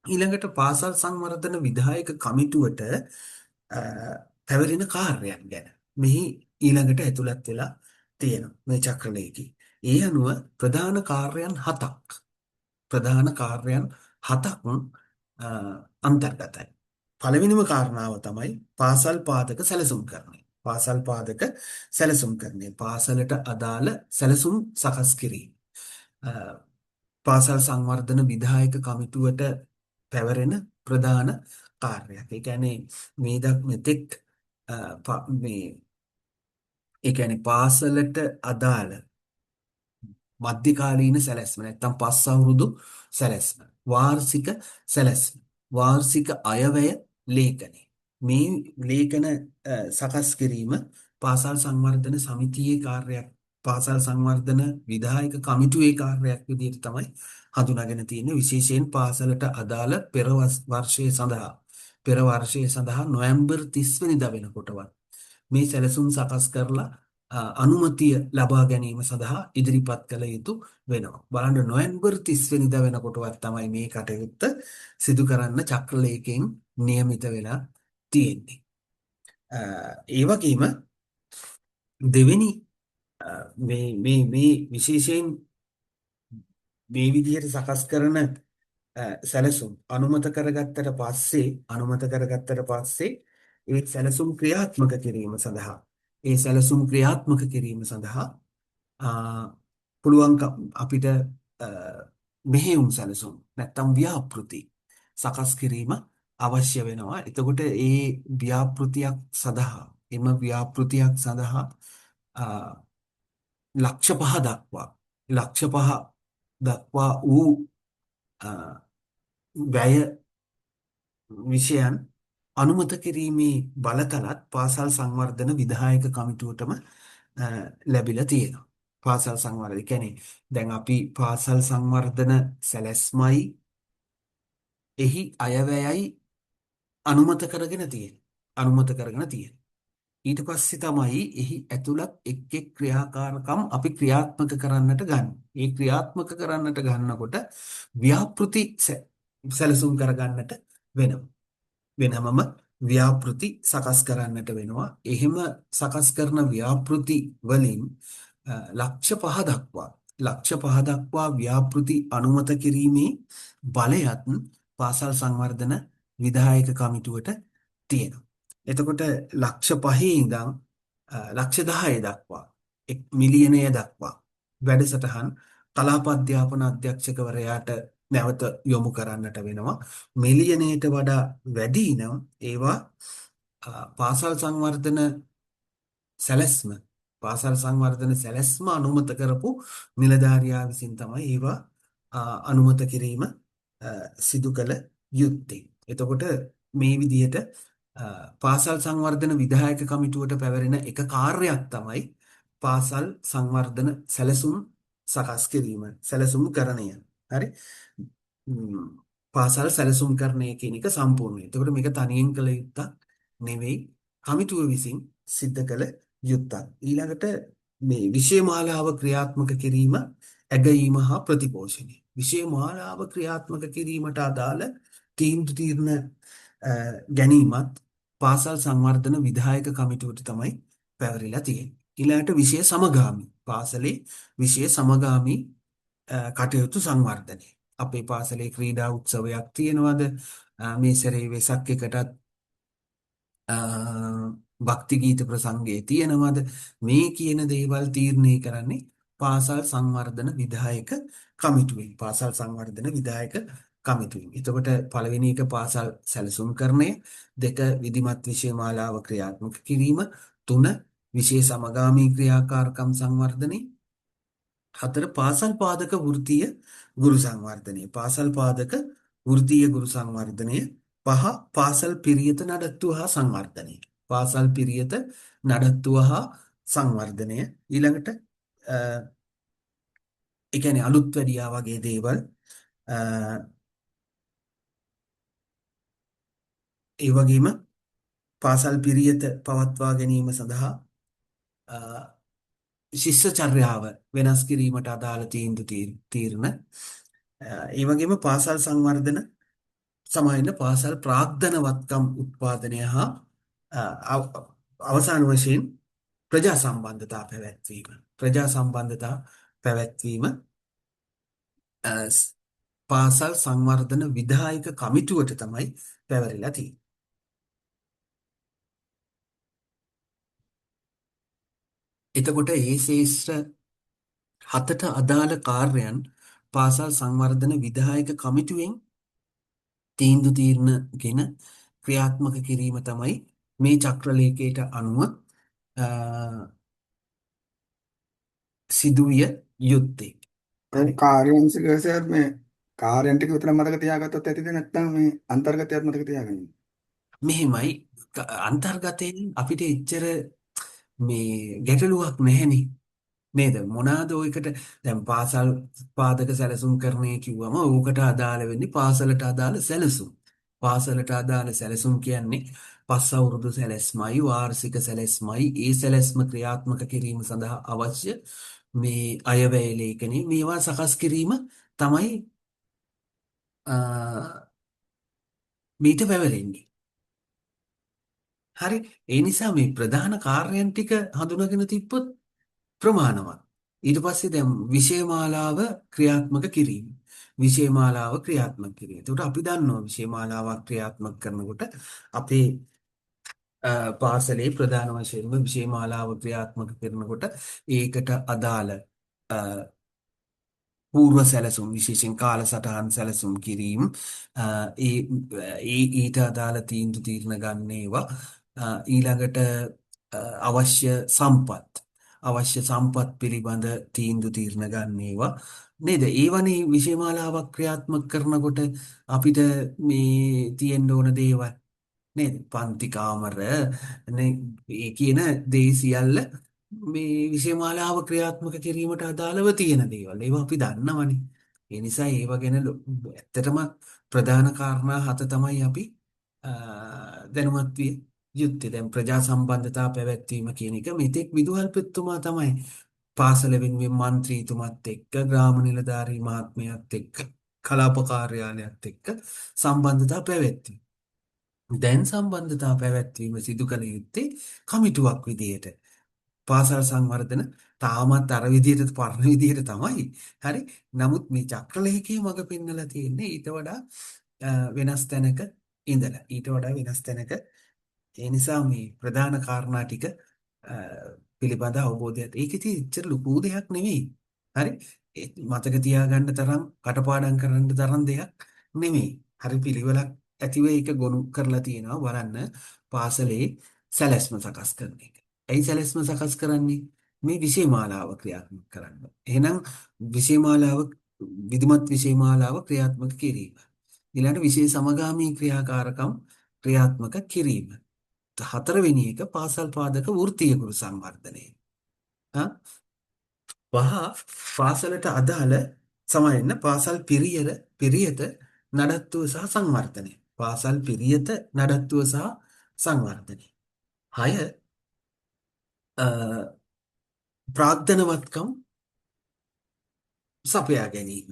ඊළඟට පාසල් සංවර්ධන විධායක කමිටුවට පැවරෙන කාර්යයන් ගැන මෙහි ඊළඟට ඇතුළත් වෙලා තියෙනවා මේ චක්‍රලේඛී. ඒ අනුව ප්‍රධාන කාර්යයන් හතක් අන්තර්ගතයි. පළවෙනිම කාරණාව තමයි පාසල් පාදක සැලසුම් කරන්නේ. පාසලට අදාළ සැලසුම් සකස් කිරීම. පාසල් සංවර්ධන විධායක කමිටුවට පැවරෙන ප්‍රධාන කාර්යයක්. ඒ කියන්නේ මෙතෙක් මේ ඒ කියන්නේ පාසලට අදාළ මධ්‍යකාලීන සැලැස්ම නැත්නම් පස් අවුරුදු සැලැස්ම වාර්ෂික අයවැය ලේඛනය මේ ලේඛන සකස් කිරීම පාසල් සංවර්ධන සමිතියේ කාර්යයක් පාසල් සංවර්ධන විධායක කමිටුවේ කාර්යයක් විදිහට තමයි හඳුනාගෙන තියෙන්නේ විශේෂයෙන් පාසලට අදාළ පෙර වර්ෂයේ සඳහා නොවැම්බර් 30 වෙනිදා වෙනකොටවත් මේ සැලසුම් සකස් කරලා අනුමැතිය ලබා ගැනීම සඳහා ඉදිරිපත් කළ යුතු වෙනවා. බලන්න නොවැම්බර් 30 වෙනිදා වෙනකොටවත් තමයි මේ කටයුත්ත සිදු කරන්න චක්‍රලේඛයෙන් නියමිත වෙලා තියෙන්නේ. ඒ වගේම දෙවෙනි මේ විශේෂයෙන් මේ විදිහට සකස් කරන සැලසුම් අනුමත කරගත්තට පස්සේ ඒ සැලසුම් ක්‍රියාත්මක කිරීම සඳහා පුළුවන් අපිට මෙහෙයුම් සැලසුම් නැත්තම් ව්‍යාපෘති සකස් කිරීම අවශ්‍ය වෙනවා. එතකොට ඒ ව්‍යාපෘතියක් සඳහා ලක්ෂ 5 දක්වා වූ වැය විෂයන් අනුමත කිරීමේ බලතලත් පාසල් සංවර්ධන විධායක කමිටුවටම ලැබිලා තියෙනවා. පාසල් සංවර්ධන කියන්නේ දැන් අපි පාසල් සංවර්ධන සැලැස්මයි එහි අයවැයයි අනුමත කරගෙන තියෙනවා. ඊට පස්සේ තමයි එහි ඇතුළත් එක් ක්‍රියාකාරකම් අපි ක්‍රියාත්මක කරන්නට ගන්න. ඒ ක්‍රියාත්මක කරන්නට ගන්නකොට ව්‍යාපෘති සැලසුම් කරගන්නට වෙනවා. වෙනමම ව්‍යාපෘති සකස් කරන්නට වෙනවා. එහෙම සකස් කරන ව්‍යාපෘති වලින් ලක්ෂ 5 දක්වා ව්‍යාපෘති අනුමත කිරීමේ බලයත් පාසල් සංවර්ධන විධායක කමිටුවට තියෙනවා. එතකොට ලක්ෂ 5 ඉඳන් ලක්ෂ 10 දක්වා 1 මිලියනය දක්වා වැඩසටහන් කලාප අධ්‍යාපන අධ්‍යක්ෂකවරයාට නැවත යොමු කරන්නට වෙනවා. මිලියනයට වඩා වැඩි නම් ඒවා පාසල් සංවර්ධන සැලැස්ම අනුමත කරපු නිලධාරියා විසින් තමයි ඒවා අනුමත කිරීම සිදු කළ යුත්තේ. එතකොට මේ විදිහට පාසල් සංවර්ධන විධායක කමිටුවට පැවරෙන එක කාර්යයක් තමයි පාසල් සංවර්ධන සැලසුම් සකස් කිරීම, සැලසුම් කරණය. හරි. ම්, පාසල් සැලසුම් කරණය කියන එක සම්පූර්ණයි. එතකොට මේක තනියෙන් කළ යුත්තක් නෙවෙයි. කමිටුව විසින් සිද්ධ කළ යුත්තක්. ඊළඟට මේ විෂය මාලාව ක්‍රියාත්මක කිරීම, ඇගයීම හා ප්‍රතිපෝෂණය. විෂය මාලාව ක්‍රියාත්මක කිරීමට අදාළ තීරණ ගැනීමත් පාසල් සංවර්ධන විධායක කමිටුවට තමයි පැවරිලා තියෙන්නේ. ඊළඟට විෂය සමගාමී පාසලේ විෂය සමගාමී කටයුතු සංවර්ධනය. අපේ පාසලේ ක්‍රීඩා උත්සවයක් තියෙනවද? මේ සැරේ වෙසක් එකටත් භක්ති ගීත ප්‍රසංගයේ තියෙනවද? මේ කියන දේවල් තීරණය කරන්නේ පාසල් සංවර්ධන විධායක කමිටුවෙන්. පාසල් සංවර්ධන විධායක කමිටුවෙන්. එතකොට පළවෙනි එක පාසල් සැලසුම් කරණය, දෙක විධිමත් විෂය මාලාව ක්‍රියාත්මක කිරීම, තුන විෂය සමගාමී ක්‍රියාකාරකම් සංවර්ධනය, හතර පාසල් පාදක වෘත්තීය ගුරු සංවර්ධනය. පාසල් පාදක වෘත්තීය ගුරු සංවර්ධනය. පහ පාසල් පිරියත නඩත්තු හා සංවර්ධනය. පාසල් පිරියත නඩත්තුව හා සංවර්ධනය. ඊළඟට ඒ කියන්නේ අලුත් වැඩියා වගේ දේවල් ඒ වගේම පාසල් පිරියත පවත්වා ගැනීම සඳහා ශිෂ්‍යචර්යාව වෙනස් කිරීමට අදාළ තීරණ ඒ වගේම පාසල් සංවර්ධන සමායන පාසල් ප්‍රාග්ධනවත්කම් උත්පාදනය හා අවසාන වශයෙන් ප්‍රජා සම්බන්ධතා පැවැත්වීම පාසල් සංවර්ධන විධායක කමිටුවට තමයි පැවරිලා තියෙන්නේ. එතකොට ඒ ශේෂ්ත්‍ර 7ට අදාළ කාර්යයන් පාසල් සංවර්ධන විධායක කමිටුවෙන් තීරණගෙන ක්‍රියාත්මක කිරීම තමයි මේ චක්‍රලේඛයට අනුව සිදුවිය යුත්තේ. කාර්යවංශික සර් මේ කාර්යයන් ටික විතර මතක තියාගත්තොත් ඇතිද නැත්නම් මේ අන්තර්ගතයත් මතක තියාගන්න. මෙහෙමයි අන්තර්ගතයෙන් අපිට එච්චර මේ ගැටලුවක් නැහෙනේ. නේද? මොනවාද ඔයකට දැන් පාසල් පාදක සැලසුම් කරන්නේ කිව්වම ඕකට අදාළ වෙන්නේ පාසලට අදාළ සැලසුම්. පාසලට අදාළ සැලසුම් කියන්නේ පස් අවුරුදු සැලැස්මයි වාර්ෂික සැලැස්මයි. ඒ සැලැස්ම ක්‍රියාත්මක කිරීම සඳහා අවශ්‍ය මේ අයවැය ලේඛනේ මේවා සකස් කිරීම තමයි මීට පැවරෙන්නේ. හරි. ඒ නිසා මේ ප්‍රධාන කාර්යයන් ටික හඳුනාගෙන තිබ්බොත් ප්‍රමාණවත්. ඊට පස්සේ දැන් විෂය මාලාව ක්‍රියාත්මක කිරීම. විෂය මාලාව ක්‍රියාත්මක කිරීම. ඒකට අපි දන්නවා විෂය මාලාවක් ක්‍රියාත්මක කරනකොට අපේ පාසලේ ප්‍රධාන වශයෙන්ම විෂය මාලාව ක්‍රියාත්මක කරනකොට ඒකට අදාළ පූර්ව සැලසුම් විශේෂයෙන් කාලසටහන් සැලසුම් කිරීම ඊට අදාළ තීරණ ගන්න ඒවා ඊළඟට අවශ්‍ය සම්පත් පිළිබඳ තීරණ ගන්න ඒවා නේද? ඒවනේ විෂය මාලාවක් ක්‍රියාත්මක කරනකොට අපිට මේ තියෙන්න ඕන දේවල් නේද? පන්ති කාමර ඒ කියන දේ සියල්ල මේ විෂය මාලාව ක්‍රියාත්මක කිරීමට අදාළව තියෙන දේවල්. ඒවා අපි දන්නවනේ. ඒ නිසා ඒව ගැන ඇත්තටම ප්‍රධාන කාරණා 7 තමයි අපි දැනුවත් විය යුත්තේ. දැන් ප්‍රජා සම්බන්ධතා පැවැත්වීම කියන එක මෙතෙක් විදුහල්පතිතුමා තමයි පාසල වෙනුවෙන් മന്ത്രിතුමත් එක්ක ග්‍රාම නිලධාරී මහත්මයාත් එක්ක කලාප කාර්යාලයත් එක්ක සම්බන්ධතා පැවැත්වීම. දැන් සම්බන්ධතා පැවැත්වීම සිදු කළ යුත්තේ කමිටුවක් විදිහට. පාසල් සංවර්ධන තාමත් අර විදිහට පරණ විදිහට තමයි. හරි. නමුත් මේ චක්‍රලේඛයේ මඟ පෙන්වලා තියෙන්නේ ඊට වඩා වෙනස් තැනක ඉඳලා. ඊට වඩා වෙනස් තැනක. ඒ නිසා මේ ප්‍රධාන කාරණා ටික පිළිබඳ අවබෝධයක්. ඒක ඉතින් එච්චර ලොකු දෙයක් නෙවෙයි. හරි. ඒ මතක තියාගන්න තරම් කටපාඩම් කරන්න තරම් දෙයක් නෙමෙයි. හරි පිළිවෙලක් ඇතිව ඒක ගොනු කරලා තියෙනවා බලන්න පාසලේ සැලැස්ම සකස් කරන එක. ඇයි සැලැස්ම සකස් කරන්නේ? මේ විෂය මාලාව ක්‍රියාත්මක කරන්න. එහෙනම් විෂය මාලාව විධිමත් විෂය මාලාව ක්‍රියාත්මක කිරීම. ඊළඟට විෂය සමගාමී ක්‍රියාකාරකම් ක්‍රියාත්මක කිරීම. හතරවෙනි එක පාසල් පාදක වෘත්තීය ගුරු සංවර්ධනය. හා පහ පාසලට අදාළ සමයන්න පාසල් පිරියත නඩත්තුව සහ සංවර්ධනය. පාසල් පිරියත නඩත්තුව සහ සංවර්ධනය. 6 ප්‍රාග්ධනවත්කම් සපයා ගැනීම.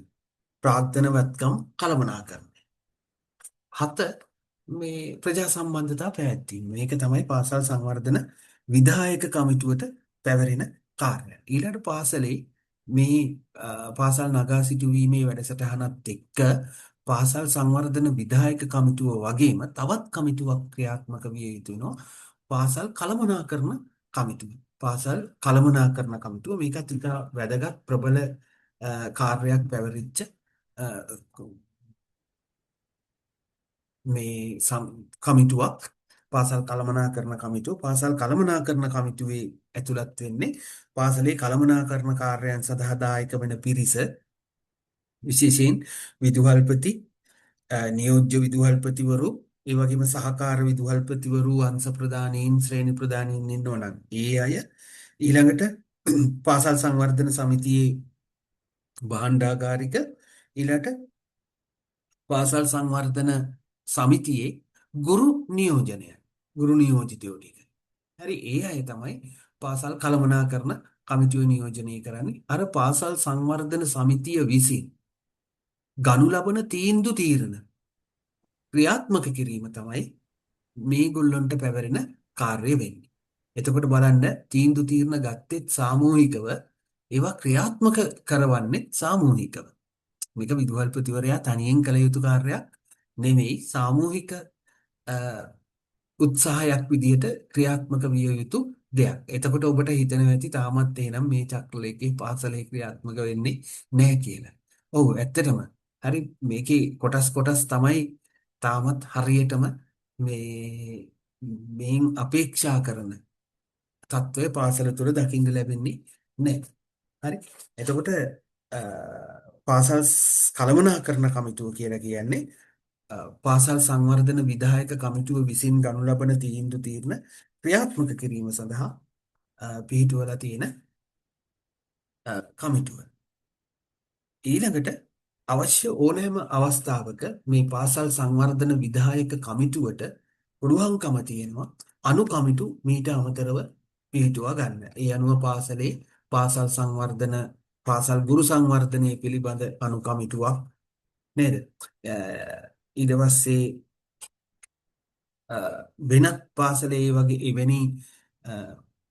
ප්‍රාග්ධනවත්කම් කළමනාකරණය. 7 මේ ප්‍රජා සම්බන්ධතා පැවැත්වීම. මේක තමයි පාසල් සංවර්ධන විධායක කමිටුවට පැවරෙන කාර්යය. ඊළඟ පාසලේ මේ පාසල් නගා සිටුවීමේ වැඩසටහනත් එක්ක පාසල් සංවර්ධන විධායක කමිටුව වගේම තවත් කමිටුවක් ක්‍රියාත්මක විය යුතු වෙනවා. පාසල් කළමනාකරණ කමිටුව. පාසල් කළමනාකරණ කමිටුව මේකත් ඉතා වැදගත් ප්‍රබල කාර්යයක් පැවරිච්ච මේ කමිටුවක්. පාසල් කළමනාකරණ කමිටුව. පාසල් කළමනාකරණ කමිටුවේ ඇතුළත් වෙන්නේ පාසලේ කළමනාකරණ කාර්යයන් සඳහා දායක වෙන පිරිස, විශේෂයෙන් විදුහල්පති, නියෝජ්‍ය විදුහල්පතිවරු, ඒ වගේම සහකාර විදුහල්පතිවරු, අංශ ප්‍රධානීන්, ශ්‍රේණි ප්‍රධානීන් ඉන්නවනම් ඒ අය. ඊළඟට පාසල් සංවර්ධන සමිතියේ භාණ්ඩාගාරික, ඊළඟට පාසල් සංවර්ධන සමිතියේ ගුරු නියෝජනය, ගුරු නියෝජිතයෝ ටික. හරි ඒ අය තමයි පාසල් කළමනාකරණ කමිටුව නියෝජනය කරන්නේ. අර පාසල් සංවර්ධන සමිතිය විසින් ගනු ලබන තීරණ ක්‍රියාත්මක කිරීම තමයි මේගොල්ලන්ට පැවරෙන කාර්යය වෙන්නේ. එතකොට බලන්න තීරණ ගත්තෙත් සාමූහිකව, ඒවා ක්‍රියාත්මක කරවන්නේ සාමූහිකව. මේක විදුහල්පතිවරයා තනියෙන් කළ යුතු කාර්යයක් නෙමෙයි. සාමූහික උත්සාහයක් විදිහට ක්‍රියාත්මක විය යුතු දෙයක්. එතකොට ඔබට හිතෙනවා ඇති තාමත් එහෙනම් මේ චක්‍රලේඛේ පාසලේ ක්‍රියාත්මක වෙන්නේ නැහැ කියලා. ඔව් ඇත්තටම. හරි මේකේ කොටස් තමයි තාමත් හරියටම මේන් අපේක්ෂා කරන තත්ත්වය පාසල තුළ දකින්න ලැබෙන්නේ නැහැ. හරි. එතකොට පාසල් කළමනාකරණ කමිටුව කියලා කියන්නේ පාසල් සංවර්ධන විධායක කමිටුව විසින් ගනු ලබන තීරණ ක්‍රියාත්මක කිරීම සඳහා පිහිටුවලා තියෙන කමිටුව. ඊළඟට අවශ්‍ය ඕනෑම අවස්ථාවක මේ පාසල් සංවර්ධන විධායක කමිටුවට පුළුවන්කම තියෙනවා අනු කමිටු මීට අමතරව පිහිටුවා ගන්න. ඒ අනුව පාසලේ පාසල් සංවර්ධන පාසල් ගුරු සංවර්ධනයේ පිළිබඳ අනු කමිටුවක් නේද? ඊට පස්සේ වෙනත් පාසලේ වගේ එවැනි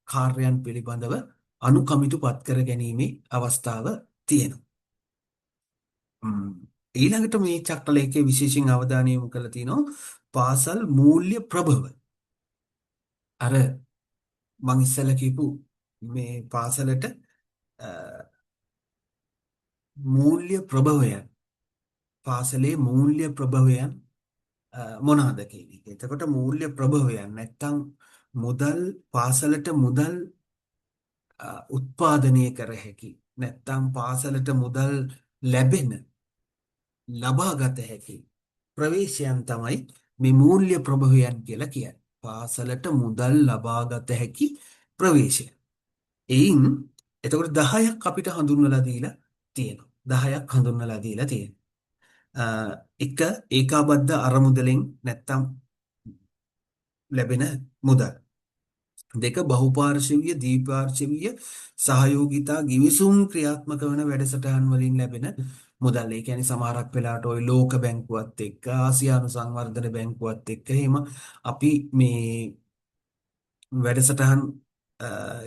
කාර්යයන් පිළිබඳව අනු කමිටු පත් කර ගැනීමේ අවස්ථාව තියෙනවා. ඊළඟට මේ චක්‍රලේඛයේ විශේෂයෙන් අවධානය යොමු කරලා තිනවා පාසල් මූල්‍ය ප්‍රභව. අර මං ඉස්සෙල්ලා කියපු මේ පාසලට මූල්‍ය ප්‍රභවයන්, පාසලේ මූල්‍ය ප්‍රභවයන් මොනවාද කියන එක. එතකොට මූල්‍ය ප්‍රභවයන් නැත්තම් මුදල්, පාසලට මුදල් උත්පාදනය කර හැකි, නැත්තම් පාසලට මුදල් ලබාගත හැකි ප්‍රවේශයන් තමයි මේ මූල්‍ය ප්‍රභවයන් කියලා කියන්නේ. පාසලට මුදල් ලබාගත හැකි ප්‍රවේශය. එයින් එතකොට 10ක් අපිට හඳුන්වලා දීලා තියෙනවා. 10ක් හඳුන්වලා දීලා තියෙනවා. එක ඒකාබද්ධ අරමුදලෙන් නැත්තම් ලැබෙන මුදල්. දෙක බහුපාර්ශවීය දීපාර්ශවීය සහයෝගිතා ගිවිසුම් ක්‍රියාත්මක වන වැඩසටහන් වලින් ලැබෙන මුදල්. ඒ කියන්නේ සමහරක් වෙලාවට ওই ලෝක බැංකුවත් එක්ක ආසියානු සංවර්ධන බැංකුවත් එක්ක එහෙම අපි මේ වැඩසටහන්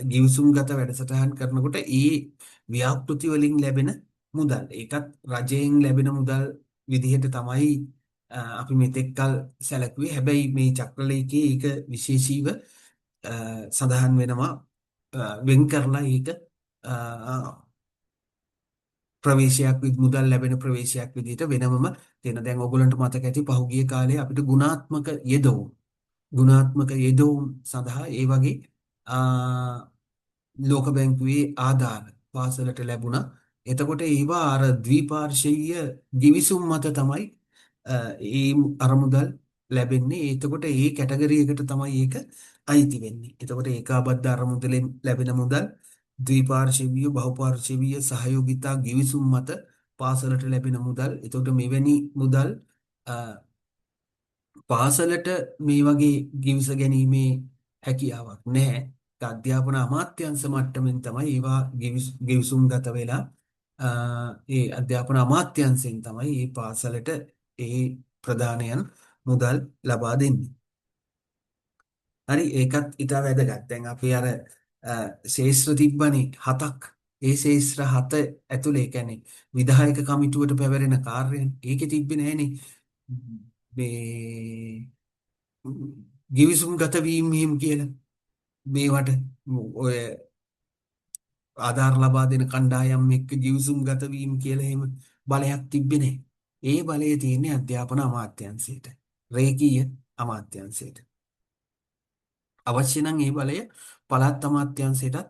ගිවිසුම්ගත වැඩසටහන් කරනකොට ඒ ව්‍යාපෘති වලින් ලැබෙන මුදල් ඒකත් රජයෙන් ලැබෙන මුදල් විදිහට තමයි අපි මෙතෙක් කල සැලකුවේ. හැබැයි මේ චක්‍රලේඛයේ ඒක විශේෂීව සඳහන් වෙනවා වෙන් කරලා ඒක ප්‍රවේශයක් මුදල් ලැබෙන ප්‍රවේශයක් විදිහට වෙනමම තියෙන. දැන් ඔයගොල්ලන්ට මතක ඇති පහුගිය කාලේ අපිට ගුණාත්මක යෙදවුම් සඳහා ඒ වගේ ලෝක බැංකුවේ ආධාර පාසලට ලැබුණා. එතකොට ඒවා අර ද්විපාර්ශ්වීය ගිවිසුම් මත තමයි ඒ අරමුදල් ලැබෙන්නේ. එතකොට ඒ කැටගරි එකට තමයි ඒක අයිති වෙන්නේ. එතකොට ඒකාබද්ධ අරමුදලෙන් ලැබෙන මුදල් ද්විපාර්ශ්වීය බහුපාර්ශ්වීය සහයෝගිතා ගිවිසුම් මත පාසලට ලැබෙන මුදල්. එතකොට මෙවැනි මුදල් පාසලට මේ වගේ ගිවිස ගැනීමේ හැකියාවක් නැහැ. ඒක අධ්‍යාපන අමාත්‍යාංශ මට්ටමින් තමයි ඒවා ගිවිසුම් ගත වෙලා ඒ අධ්‍යාපන අමාත්‍යාංශයෙන් තමයි මේ පාසලට ඒ ප්‍රදානයන් මුදල් ලබා දෙන්නේ. හරි ඒකත් ඉතා වැදගත්. දැන් අපි අර ශේෂ්ත්‍ර තිබ්බනේ 7ක්. ඒ ශේෂ්ත්‍ර 7 ඇතුලේ කියන්නේ විධායක කමිටුවට පැවරෙන කාර්යයන් ඒකේ තිබ්බේ නැහනේ. මේ ගිවිසුම් ගත වීම මෙහෙම කියලා මේවට ඔය ආධාර ලබා දෙන කණ්ඩායම් එක්ක ගිවිසුම් ගත වීම කියලා එහෙම බලයක් තිබ්බේ නැහැ. ඒ බලය තියෙන්නේ අධ්‍යාපන අමාත්‍යාංශයට. රේකීය අමාත්‍යාංශයට. අවශ්‍ය නම් ඒ බලය පළාත් අමාත්‍යාංශයටත්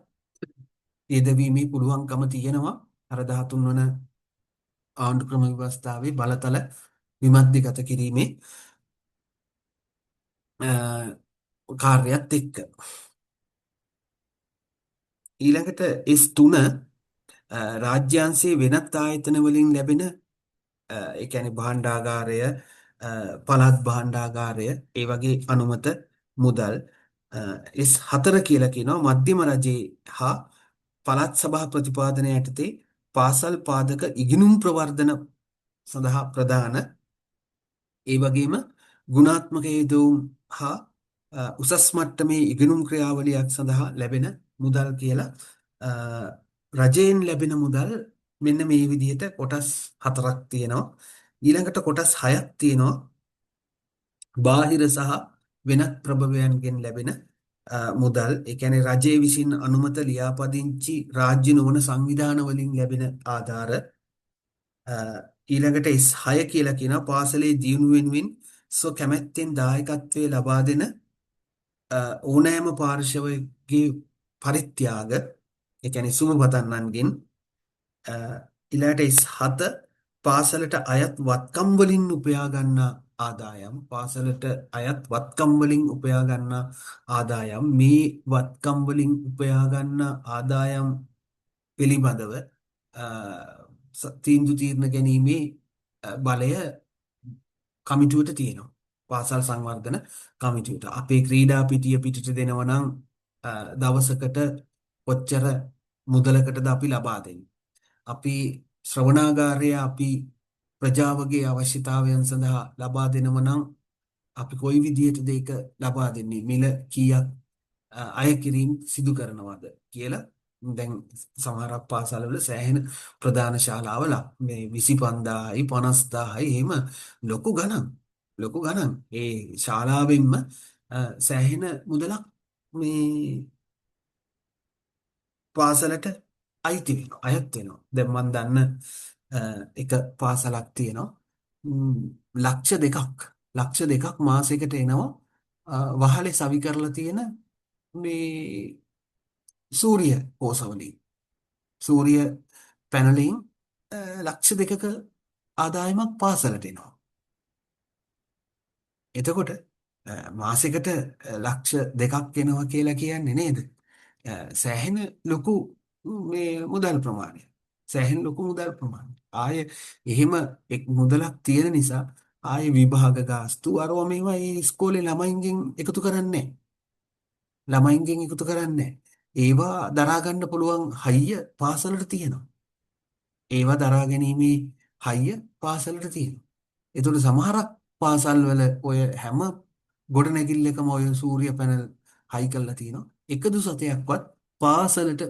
යෙදවීමේ පුළුවන්කම තියෙනවා. අර 13 වන ආණ්ඩු ක්‍රම ව්‍යවස්ථාවේ බලතල විමධ්‍යගත කිරීමේ කාර්යයත් එක්ක. ඊළඟට S3 රාජ්‍යාංශයේ වෙනත් ආයතන වලින් ලැබෙන ඒ කියන්නේ භාණ්ඩාගාරය පළාත් භාණ්ඩාගාරය ඒ වගේ අනුමත මුදල් S4 කියලා කියනවා මධ්‍යම රජයේ හා පළාත් සභා ප්‍රතිපාදනය යටතේ පාසල් පාදක ඉගෙනුම් ප්‍රවර්ධන සඳහා ප්‍රදාන ඒ වගේම ගුණාත්මක හේතුන් හා උසස් මට්ටමේ ඉගෙනුම් ක්‍රියාවලියක් සඳහා ලැබෙන මුදල් කියලා රජයෙන් ලැබෙන මුදල් මෙන්න මේ විදිහට කොටස් 4ක් තියෙනවා. ඊළඟට කොටස් 6ක් තියෙනවා බාහිර සහ වෙනත් ප්‍රභවයන්ගෙන් ලැබෙන මුදල්. ඒ කියන්නේ රජයේ විසින් අනුමත ලියාපදිංචි රාජ්‍ය නොවන සංවිධාන වලින් ලැබෙන ආධාර. ඊළඟට S6 කියලා කියනවා පාසලේ දියුණුව වෙනුවෙන් කැමැත්තෙන් දායකත්වයේ ලබා දෙන ඕනෑම පාර්ශවයේ පරිත්‍යාග ඒ කියන්නේ සුමපතන්නන්ගෙන් ඊළඟට S7 පාසලට අයත් වත්කම් වලින් උපයා ගන්නා ආදායම් පාසලට අයත් වත්කම් වලින් උපයා ගන්නා ආදායම් මේ වත්කම් වලින් උපයා ගන්නා ආදායම් පිළිබඳව තීන්දුව తీරන ගැනීමේ බලය කමිටුවට තියෙනවා. පාසල් සංවර්ධන කමිටුවට. අපේ ක්‍රීඩා පිටිය පිටට දෙනවා නම් දවසකට කොච්චර මුදලකටද අපි ලබා දෙන්නේ. අපි ශ්‍රවණාගාරය අපි ප්‍රජාවගේ අවශ්‍යතාවයන් සඳහා ලබා දෙනව නම් අපි කොයි විදිහටද ඒක ලබා දෙන්නේ? මිල කීයක් අය කිරීම සිදු කරනවද කියලා දැන් සමහරක් පාසල්වල සෑහෙන ප්‍රධාන ශාලාවල මේ 25000යි 50000යි එහෙම ලොකු ගණන් ඒ ශාලාවෙන්ම සෑහෙන මුදලක් මේ පාසලට අයිති වෙනවා අයත් වෙනවා. දැන් මම දන්න එක පාසලක් තියෙනවා ලක්ෂ දෙකක් මාසයකට එනවා වහලේ සවි කරලා තියෙන මේ සූර්ය කෝසවලින් සූර්ය පැනලින් ලක්ෂ දෙකක ආදායමක් පාසලට එනවා. එතකොට මාසෙකට ලක්ෂ දෙකක් එනවා කියලා කියන්නේ නේද? සෑහෙන ලොකු මේ මුදල් ප්‍රමාණය. සෑහෙන ලොකු මුදල් ප්‍රමාණය. ආයේ එහෙම එක් මුදලක් තියෙන නිසා ආයේ විභාග ගාස්තු අරව මේවා ඒ ඉස්කෝලේ ළමයින්ගෙන් එකතු කරන්නේ ඒවා දරා ගන්න පුළුවන් හයිය පාසලට තියෙනවා. ඒවා දරා ගැනීමේ හයිය පාසලට තියෙනවා. ඒතකොට සමහරක් පාසල් වල ඔය හැම ගොඩනැගිල්ලකම ඔය සූර්ය පැනල් හයි කරලා තියෙනවා. එකදු සතයක්වත් පාසලට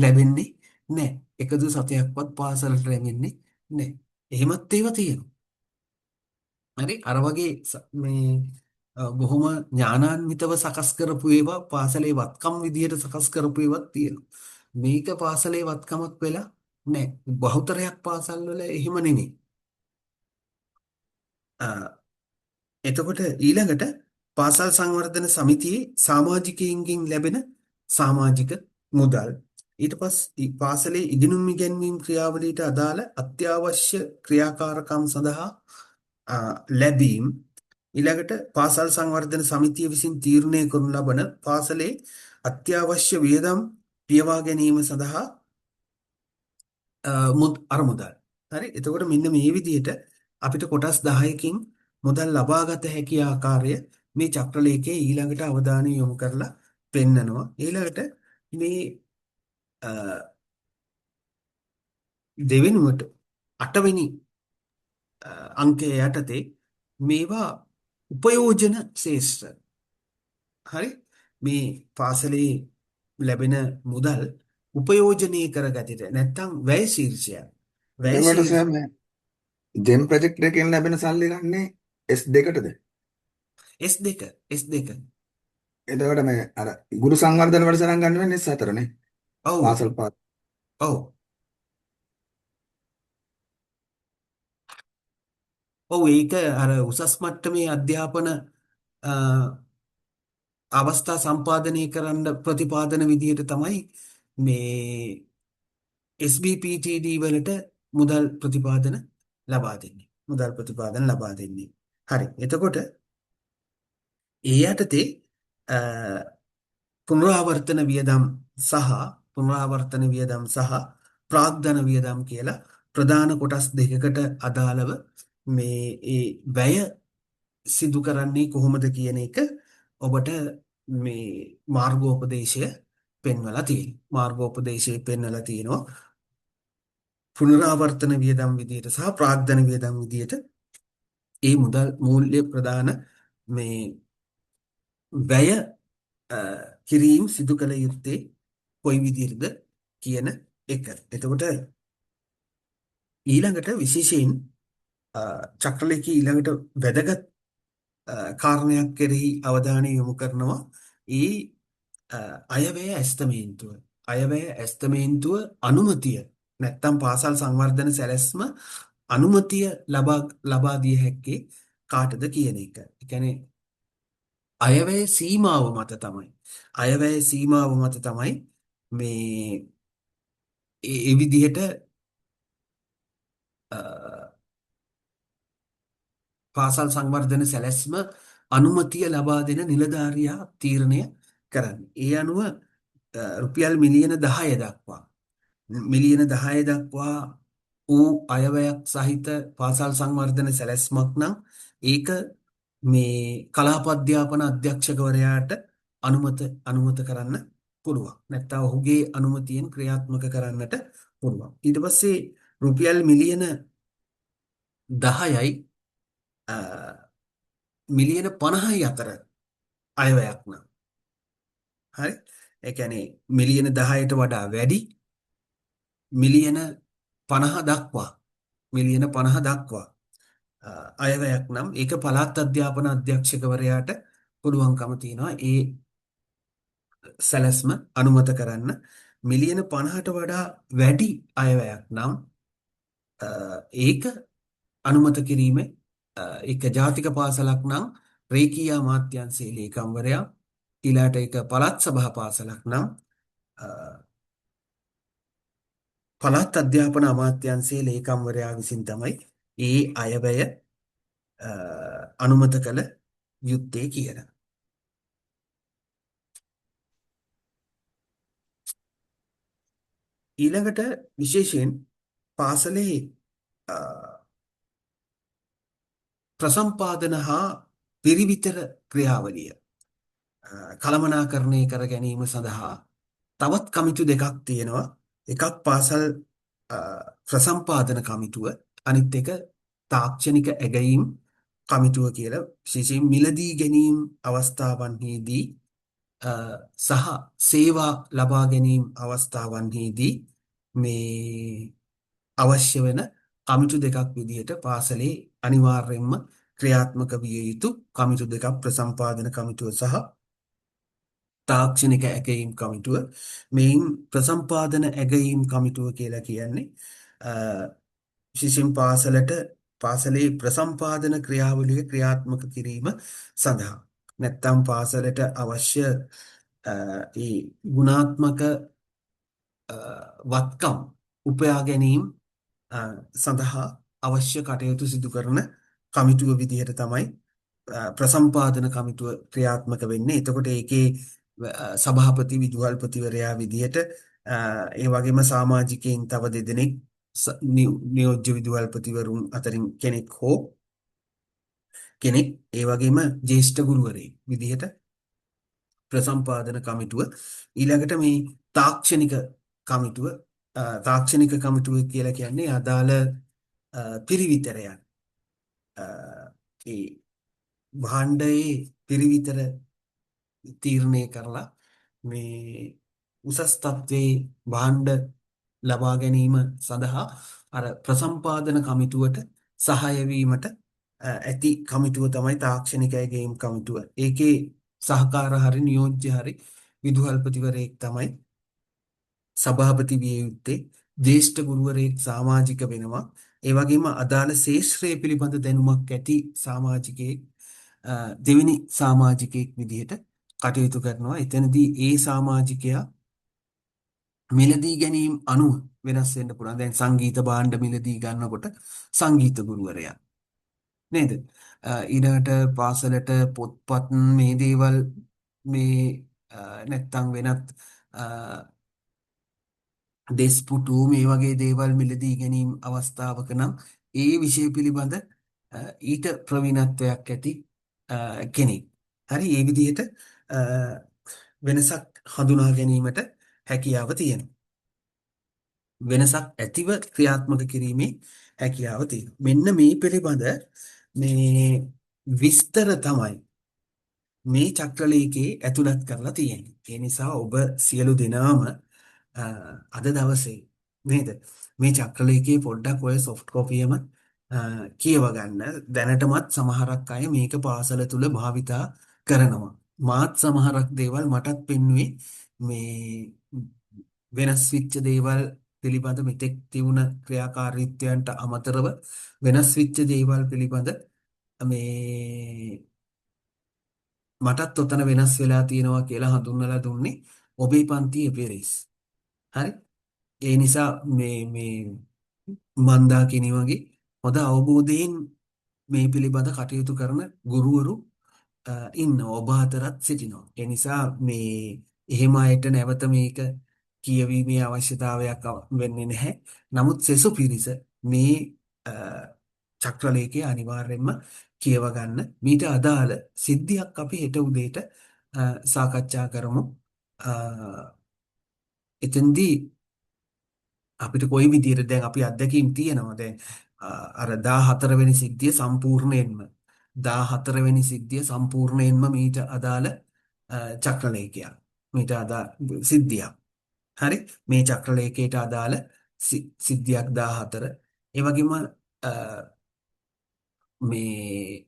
ලැබෙන්නේ නැහැ. එකදු සතයක්වත් පාසලට ලැබෙන්නේ නැහැ. එහෙමත් ඒවා තියෙනවා. හරි අර වගේ බොහොම ඥානාන්විතව සකස් කරපු ඒවා පාසලේ වත්කම් විදියට සකස් කරපු ඒවාත් තියෙනවා. මේක පාසලේ වත්කමක් වෙලා නැහැ. බහුතරයක් පාසල් වල එහෙම නෙමෙයි. එතකොට ඊළඟට පාසල් සංවර්ධන සමිතියේ සමාජිකයින්ගෙන් ලැබෙන සමාජික මුදල් ඊට පස්සේ පාසලේ ඉගෙනුම් ඉගැන්වීම් ක්‍රියාවලියට අදාළ අත්‍යවශ්‍ය ක්‍රියාකාරකම් සඳහා ලැබීම් ඊළඟට පාසල් සංවර්ධන සමිතිය විසින් තීරණය කරනු ලබන පාසලේ අත්‍යවශ්‍ය වියදම් පියවා ගැනීම සඳහා අරමුදල්. හරි. එතකොට මෙන්න මේ විදිහට අපිට කොටස් 10කින් මුදල් ලබාගත හැකි ආකාරය මේ චක්‍රලේඛයේ ඊළඟට අවධානය යොමු කරලා පෙන්නනවා. ඊළඟට මේ අ, දෙවෙනුවට 8වෙනි අංකය යටතේ මේවා උපයෝජන ශේෂ්ත්‍ර. හරි. මේ පාසලේ ලැබෙන මුදල් උපයෝජනීය කරගතිට නැත්තම් වැය ශීර්ෂය. වැය එතකොට ශීර්ෂ සර් මේ ජෙම් ප්‍රොජෙක්ට් එකෙන් ලැබෙන සල්ලි ගන්නේ S2ටද? S2 S2. එතකොට මේ අර ගුරු සංවර්ධන වැඩසටහන් ගන්න වෙන්නේ S4නේ. ඔව් පාසල් පාස්. ඔව් ඔව් ඒක අර උසස් මට්ටමේ අධ්‍යාපන අ, අවස්ථා සම්පාදනය කරන්න ප්‍රතිපාදන විදිහට තමයි මේ SBPTD වලට මුදල් ප්‍රතිපාදන ලබා දෙන්නේ. මුදල් ප්‍රතිපාදන ලබා දෙන්නේ. හරි. එතකොට ඒ යටතේ අ, පුනරාවර්තන වියදම් සහ පුනරාවර්තන වියදම් සහ ප්‍රාග්ධන වියදම් කියලා ප්‍රධාන කොටස් දෙකකට අදාළව මේ ඒ වැය සිදු කරන්නේ කොහොමද කියන එක ඔබට මේ මාර්ගෝපදේශය පෙන්වලා තියෙනවා. මාර්ගෝපදේශය පෙන්වලා තියෙනවා. පුනරාවර්තන වියදම් විදියට සහ ප්‍රාග්ධන වියදම් විදියට ඒ මුදල් මූල්‍ය ප්‍රදාන මේ වැය අ, කිරීම සිදු කළ යුත්තේ කොයි විදිහටද කියන එක. එතකොට ඊළඟට විශේෂයෙන් අ, චක්‍රලේඛී ඊළඟට වැදගත් කාරණයක් කෙරෙහි අවධානය යොමු කරනවා. ඒ අ, අයවැය ඇස්තමේන්තුව. අයවැය ඇස්තමේන්තුව අනුමතිය නැත්තම් පාසල් සංවර්ධන සැලැස්ම අනුමතිය ලබා දිය හැක්කේ කාටද කියන එක. ඒ කියන්නේ අයවැය සීමාව මත තමයි. අයවැය සීමාව මත තමයි මේ ඒ විදිහට අ, පාසල් සංවර්ධන සැලැස්ම අනුමතිය ලබා දෙන නිලධාරියා තීරණය කරන්නේ. ඒ අනුව රුපියල් මිලියන 10 දක්වා මිලියන 10 දක්වා වූ අයවැයක් සහිත පාසල් සංවර්ධන සැලැස්මක් නම් ඒක මේ කලාප අධ්‍යාපන අධ්‍යක්ෂකවරයාට අනුමත කරන්න පුළුවන්. නැත්නම් ඔහුගේ අනුමතියෙන් ක්‍රියාත්මක කරන්නට පුළුවන්. ඊට පස්සේ රුපියල් මිලියන 10යි මිලියන 50යි අතර අයවැයක් නම්. හරි. ඒ කියන්නේ මිලියන 10ට වඩා වැඩි මිලියන 50 දක්වා මිලියන 50 දක්වා අයවැයක් නම් ඒක පළාත් අධ්‍යාපන අධ්‍යක්ෂකවරයාට පුළුවන්කම තියෙනවා ඒ සැලැස්ම අනුමත කරන්න. මිලියන 50ට වඩා වැඩි අයවැයක් නම් ඒක අනුමත කිරීම එක ජාතික පාසලක් නම් රේකී අමාත්‍යාංශයේ ලේකම්වරයා ඊළාට ඒක පළාත් සභා පාසලක් නම් අ, පළාත් අධ්‍යාපන අමාත්‍යාංශයේ ලේකම්වරයා විසින් තමයි ඒ අයවැය අනුමත කළ යුත්තේ කියන. ඊළඟට විශේෂයෙන් පාසලේ අ, ප්‍රසම්පාදන හා පිරිවිතර ක්‍රියාවලිය කළමනාකරණය කර ගැනීම සඳහා තවත් කමිටු දෙකක් තියෙනවා. එකක් පාසල් අ, ප්‍රසම්පාදන කමිටුව. අනිත් එක තාක්ෂණික ඇගයීම් කමිටුව කියලා විශේෂයෙන් මිලදී ගැනීම අවස්ථාවන්හිදී අ, සහ සේවා ලබා ගැනීම අවස්ථාවන්හිදී මේ අවශ්‍ය වෙන කමිටු දෙකක් විදිහට පාසලේ අනිවාර්යයෙන්ම ක්‍රියාත්මක විය යුතු කමිටු දෙකක් ප්‍රසම්පාදන කමිටුව සහ තාක්ෂණික ඇගයීම් කමිටුව. මෙයින් ප්‍රසම්පාදන ඇගයීම් කමිටුව කියලා කියන්නේ අ, විශේෂයෙන් පාසලේ ප්‍රසම්පාදන ක්‍රියාවලිය ක්‍රියාත්මක කිරීම සඳහා නැත්නම් පාසලට අවශ්‍ය ඒ ගුණාත්මක අ, වත්කම් උපයා ගැනීම අ, සඳහා අවශ්‍ය කටයුතු සිදු කරන කමිටුව විදිහට තමයි ප්‍රසම්පාදන කමිටුව ක්‍රියාත්මක වෙන්නේ. එතකොට ඒකේ සභාපති විදුහල්පතිවරයා විදිහට ඒ වගේම සමාජිකයින් තව දෙදෙනෙක් නියෝජ්‍ය විදුහල්පතිවරුන් අතරින් කෙනෙක් හෝ කෙනෙක් ඒ වගේම ජ්‍යෙෂ්ඨ ගුරුවරයෙක් විදිහට ප්‍රසම්පාදන කමිටුව ඊළඟට මේ තාක්ෂණික කමිටුව තාක්ෂණික කමිටුව කියලා කියන්නේ අදාළ පිරිවිතරයන් ඒ භාණ්ඩයේ පිරිවිතර තීරණය කරලා මේ උසස් තත්ත්වයේ භාණ්ඩ ලබා ගැනීම සඳහා අර ප්‍රසම්පාදන කමිටුවට සහාය වීමට ඇති කමිටුව තමයි තාක්ෂණික ඇගයීම් කමිටුව. ඒකේ සහකාර හරි නියෝජ්‍ය හරි විදුහල්පතිවරයෙක් තමයි සභාපති විය යුත්තේ. ජ්‍යෙෂ්ඨ ගුරුවරයෙක් සමාජික වෙනවා. ඒ වගේම අදාළ ශාස්ත්‍රය පිළිබඳ දැනුමක් ඇති සමාජිකයෙක් දෙවෙනි සමාජිකයෙක් විදිහට කටයුතු කරනවා. එතනදී ඒ සමාජිකයා මිලදී ගැනීම අනුව වෙනස් වෙන්න පුළුවන්. දැන් සංගීත භාණ්ඩ මිලදී ගන්නකොට සංගීත ගුරුවරයා නේද? ඊළඟට පාසලට පොත්පත් මේ දේවල් මේ නැත්තම් වෙනත් දෙස්පුටු මේ වගේ දේවල් මිලදී ගැනීම අවස්ථාවක නම් ඒ විෂය පිළිබඳ ඊට ප්‍රවීණත්වයක් ඇති කෙනෙක්. හරි ඒ විදිහට වෙනසක් හඳුනා ගැනීමට හැකියාව තියෙනවා. වෙනසක් ඇතිව ක්‍රියාත්මක කිරීමේ හැකියාව තියෙනවා. මෙන්න මේ පිළිබඳ මේ විස්තර තමයි මේ චක්‍රලේඛයේ ඇතුළත් කරලා තියෙන්නේ. ඒ නිසා ඔබ සියලු දෙනාම අද දවසේ නේද මේ චක්‍රලේඛයේ පොඩ්ඩක් ඔය සොෆ්ට් කොපියම කියව ගන්න. දැනටමත් සමහරක් අය මේක පාසල තුල භාවිතා කරනවා. මාත් සමහරක් දේවල් මටත් පෙන්වුවේ මේ වෙනස් වෙච්ච දේවල් පිළිබඳ මෙතෙක් තිබුණ ක්‍රියාකාරීත්වයන්ට අමතරව වෙනස් වෙච්ච දේවල් පිළිබඳ මේ මටත් ඔතන වෙනස් වෙලා තියෙනවා කියලා හඳුන්වලා දුන්නේ ඔබේ පන්තියේ පෙරේස්. හරි. ඒ නිසා මේ මන්දා කෙනෙක් වගේ හොඳ අවබෝධයෙන් මේ පිළිබඳ කටයුතු කරන ගුරුවරු ඉන්න ඔබ අතරත් සිටිනවා. ඒ නිසා මේ එහෙම අයට නැවත මේක කියවීමේ අවශ්‍යතාවයක් වෙන්නේ නැහැ. නමුත් සෙසු පිරිස මේ චක්‍රලේඛය අනිවාර්යයෙන්ම කියව ගන්න. මීට අදාළ සිද්ධියක් අපි හෙට උදේට සාකච්ඡා කරමු. එතෙන්දී අපිට කොයි විදිහට දැන් අපි අත්දැකීම් තියෙනවා. දැන් අර 14 වෙනි සිද්ධිය සම්පූර්ණයෙන්ම 14 වෙනි සිද්ධිය සම්පූර්ණයෙන්ම මීට අදාළ චක්‍රලේඛයක්. මීට අදාළ සිද්ධියක්. හරි මේ චක්‍රලේඛයට අදාළ සිද්ධියක් 14. ඒ වගේම මේ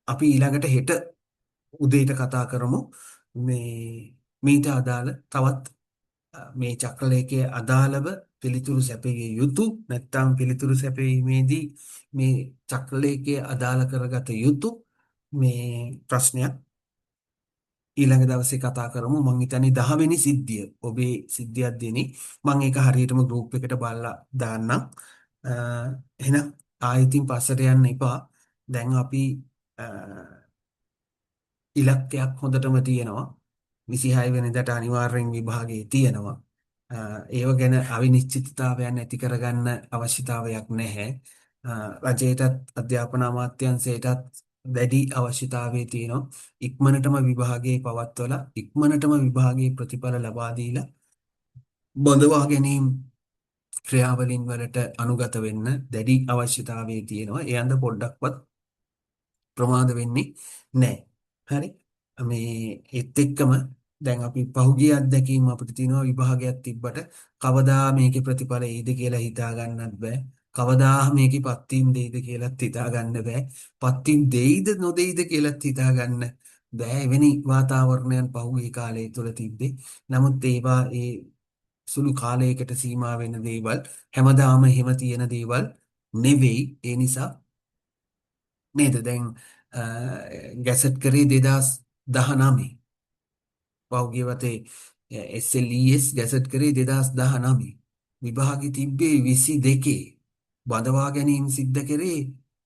අපි ඊළඟට හෙට උදේට කතා කරමු මීට අදාළ තවත් මේ චක්‍රලේඛයේ අදාළව පිළිතුරු සැපවිය යුතු නැත්නම් පිළිතුරු සැපීමේදී මේ චක්‍රලේඛයේ අදාළ කරගත යුතු මේ ප්‍රශ්නයක් ඊළඟ දවසේ කතා කරමු. මං හිතන්නේ 10 වෙනි සිද්ධිය ඔබේ සිද්ධියක් දෙනි. මං ඒක හරියටම ගෲප් එකට බලලා දාන්නම්. එහෙනම් ආයෙත් පස්සට යන්න එපා. දැන් අපි ඉලක්කයක් හොඳටම තියෙනවා. 26 වෙනිදාට අනිවාර්යෙන් විභාගයේ තියෙනවා. ඒව ගැන අවිනිශ්චිතතාවයන් ඇති කරගන්න අවශ්‍යතාවයක් නැහැ. රජයටත් අධ්‍යාපන අමාත්‍යාංශයටත් වැඩි අවශ්‍යතාවයේ තියෙනවා. ඉක්මනටම විභාගයේ පවත්වලා ඉක්මනටම විභාගයේ ප්‍රතිඵල ලබා දීලා බඳවා ගැනීම ක්‍රියාවලින් වලට අනුගත වෙන්න දැඩි අවශ්‍යතාවය තියෙනවා. ඒ අන්ද පොඩ්ඩක්වත් ප්‍රමාද වෙන්නේ නැහැ. හරි. මේ ඒත් එක්කම දැන් අපි පහුගිය අත්දැකීම් අපිට තියෙනවා විභාගයක් තිබ්බට කවදා මේකේ ප්‍රතිඵල එයිද කියලා හිතා ගන්නත් බෑ. කවදා මේකේ පත්වීම් දෙයිද කියලාත් හිතා ගන්න බෑ. පත්වීම් දෙයිද නොදෙයිද කියලාත් හිතා ගන්න බෑ. එවැනි වාතාවරණයන් පහුගිය කාලය තුළ තිබ්බේ. නමුත් ඒවා ඒ සුළු කාලයකට සීමා වෙන දේවල් හැමදාම එහෙම තියෙන දේවල් නෙවෙයි. ඒ නිසා නේද දැන් ගැසට් කරේ 2019 පෞගිය වතේ SLES ගැසට් කරේ 2019 විභාගෙ තිබ්බේ 22 බඳවා ගැනීම සිද්ධ කරේ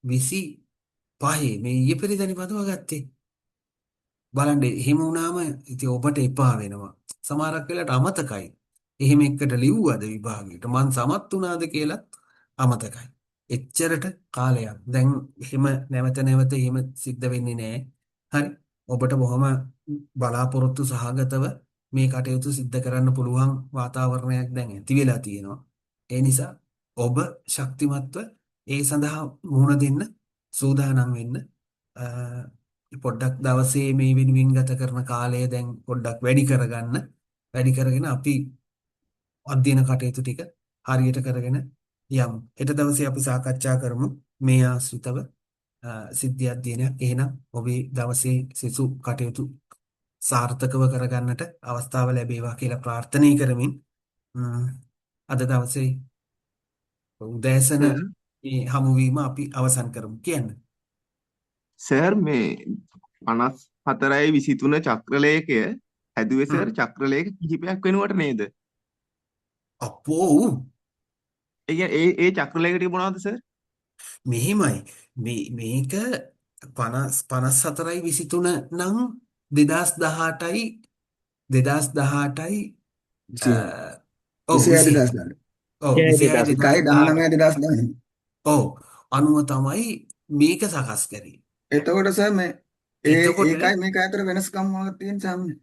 25 මේ ඊයේ පෙරේදනේ බඳවා ගත්තේ බලන්න එහෙම වුණාම ඉතින් ඔබට එපා වෙනවා සමහරක් වෙලාවට අමතකයි එහෙම එකට ලිව්වද විභාගයට මං සමත් වුණාද කියලත් අමතකයි එච්චරට කාලයක් දැන් එහෙම නැවත නැවත එහෙම සිද්ධ වෙන්නේ නැහැ හරි ඔබට බොහොම බලාපොරොත්තු සහගතව මේ කටයුතු සිද්ධ කරන්න පුළුවන් වාතාවරණයක් දැන් ඇති වෙලා තියෙනවා ඒ නිසා ඔබ ශක්තිමත්ව ඒ සඳහා මුහුණ දෙන්න සූදානම් වෙන්න පොඩ්ඩක් දවසේ මේ වෙනුවෙන් ගත කරන කාලය දැන් පොඩ්ඩක් වැඩි කරගන්න වැඩි කරගෙන අපි අධ්‍යයන කටයුතු ටික හරියට කරගෙන යමු. හෙට දවසේ අපි සාකච්ඡා කරමු මේ ආශ්‍රිතව සිද්ධි අධ්‍යයනයක්. එහෙනම් ඔබේ දවසේ සිසු කටයුතු සාර්ථකව කරගන්නට අවස්ථාව ලැබේවා කියලා ප්‍රාර්ථනා කරමින් අද දවසේ උදෑසන සර් මේ හමුවීම අපි අවසන් කරමු කියන්න. සර් මේ 54/23 චක්‍රලේඛය හැදුවේ හ්ම්. සර් චක්‍රලේඛ කිහිපයක් වෙනුවට නේද? අපෝ ඒ කියන්නේ ඒ චක්‍රලේඛ ටික මොනවද සර්? මෙහිමයි මේක 54යි 23 නම් 2018යි 2018යි 26 ඔව් 26 26 2010 ඔව් 26 එකයි 19 2010 ඔව් අනුව තමයි මේක සකස් කරේ. එතකොට සර් මේ එතකොට ඒකයි මේක අතර වෙනස්කම් මොනවද තියෙන සාමනේ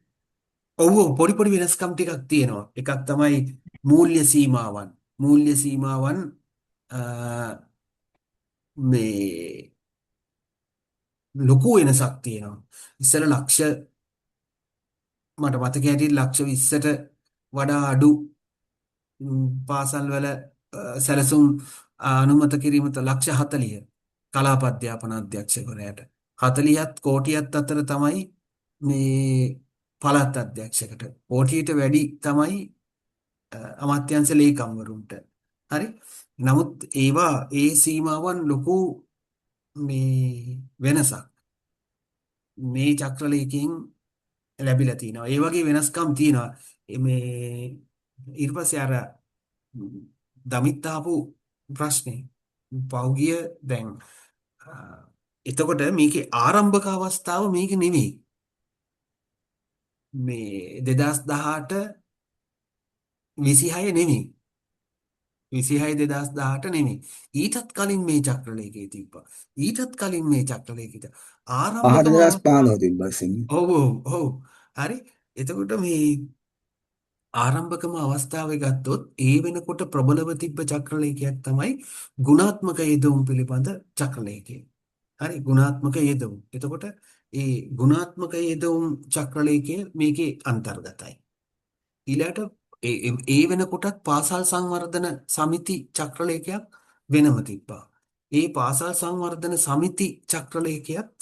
ඔව් පොඩි පොඩි වෙනස්කම් ටිකක් තියෙනවා. එකක් තමයි මූල්‍ය සීමාවන්. මූල්‍ය සීමාවන් අ, මේ ලොකු වෙනසක් තියෙනවා. ඉස්සර ලක්ෂ මට මතක හැටියට ලක්ෂ 20ට වඩා අඩු පාසල් වල සැලසුම් අනුමත කිරීමට ලක්ෂ 40 කලාප අධ්‍යාපන අධ්‍යක්ෂකවරයාට 40ත් කෝටියත් අතර තමයි මේ පළාත් අධ්‍යක්ෂකට කෝටියට වැඩි තමයි අමාත්‍යාංශ ලේකම්වරුන්ට හරි නමුත් ඒවා ඒ සීමාවන් ලොකු මේ වෙනසක් මේ චක්‍රලේඛයෙන් ලැබිලා තිනවා. ඒ වගේ වෙනස්කම් තියෙනවා. මේ ඊට පස්සේ අර දමිත් ආපු ප්‍රශ්නේ පෞගිය දැන් අ, එතකොට මේකේ ආරම්භක අවස්ථාව මේක නෙවෙයි. මේ 2018 26 නෙවෙයි. 26 2018 නෙවෙයි. ඊටත් කලින් මේ චක්‍රලේඛයේ තිබ්බා. ඊටත් කලින් මේ චක්‍රලේඛිත පහට ආරම්භකම 2015 තිබ්බා ඉතින් ඔව් ඔව් ඔව්. හරි. එතකොට මේ ආරම්භකම අවස්ථාවේ ගත්තොත් ඒ වෙනකොට ප්‍රබලව තිබ්බ චක්‍රලේඛයක් තමයි ගුණාත්මක යෙදවුම් පිළිබඳ චක්‍රලේඛය. හරි ගුණාත්මක යෙදවුම්. එතකොට ඒ ගුණාත්මක යෙදවුම් චක්‍රලේඛය මේකේ අන්තර්ගතයි. ඊළාට ඒ වෙනකොටත් පාසල් සංවර්ධන සමිති චක්‍රලේඛයක් වෙනම තිබ්බා. ඒ පාසල් සංවර්ධන සමිති චක්‍රලේඛයත්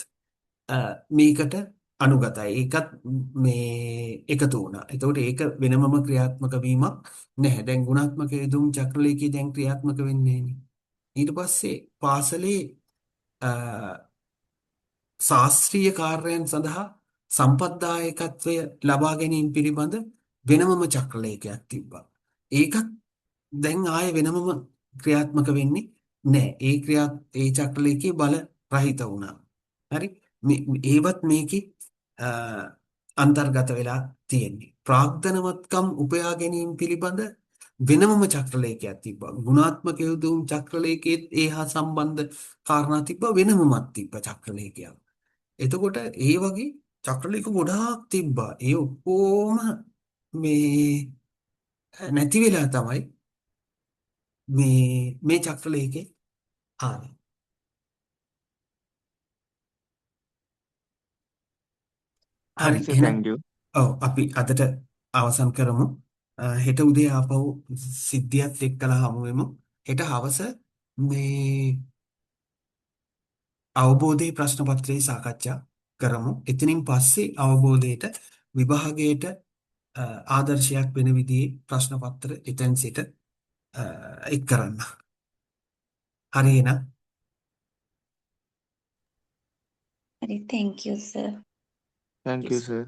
මේකට අනුගතයි. ඒකත් මේ එකතු වුණා. එතකොට ඒක වෙනමම ක්‍රියාත්මක වීමක් නැහැ. දැන් ගුණාත්මක යෙදුම් චක්‍රලේඛය දැන් ක්‍රියාත්මක වෙන්නේ නැහැ. ඊට පස්සේ පාසලේ අ, ශාස්ත්‍රීය කාර්යයන් සඳහා සම්පත්දායකත්වය ලබා ගැනීම පිළිබඳ වෙනමම චක්‍රලේඛයක් තිබ්බා. ඒකත් දැන් ආයේ වෙනමම ක්‍රියාත්මක වෙන්නේ නැහැ. ඒ චක්‍රලේඛයේ බල රහිත වුණා. හරි ඒවත් මේකේ අ, අන්තර්ගත වෙලා තියෙන්නේ. ප්‍රාග්ධනවත්කම් උපයා ගැනීම පිළිබඳ වෙනමම චක්‍රලේඛයක් තිබ්බා. ගුණාත්මක යොදුම් චක්‍රලේඛයේත් ඒ හා සම්බන්ධ කාරණා තිබ්බා වෙනමමත් තිබ්බා චක්‍රලේඛයක්. එතකොට ඒ වගේ චක්‍රලේඛ ගොඩාක් තිබ්බා. ඒ ඔක්කොම මේ නැති වෙලා තමයි මේ චක්‍රලේඛේ ආවේ. හරි හරි සර් එහෙනම් තැන්ක් යූ. ඔව් අපි අදට අවසන් කරමු. හෙට උදේ ආපහු සිද්ධියත් එක්කලා හමු වෙමු. හෙට හවස මේ අවබෝධයේ ප්‍රශ්න පත්‍රය සාකච්ඡා කරමු. එතනින් පස්සේ අවබෝධයට විභාගයට ආදර්ශයක් වෙන විදිහේ ප්‍රශ්න පත්‍ර එතෙන් සිට එක් කරන්න. හරි එහෙනම් හරි thank you sir. Thank you sir.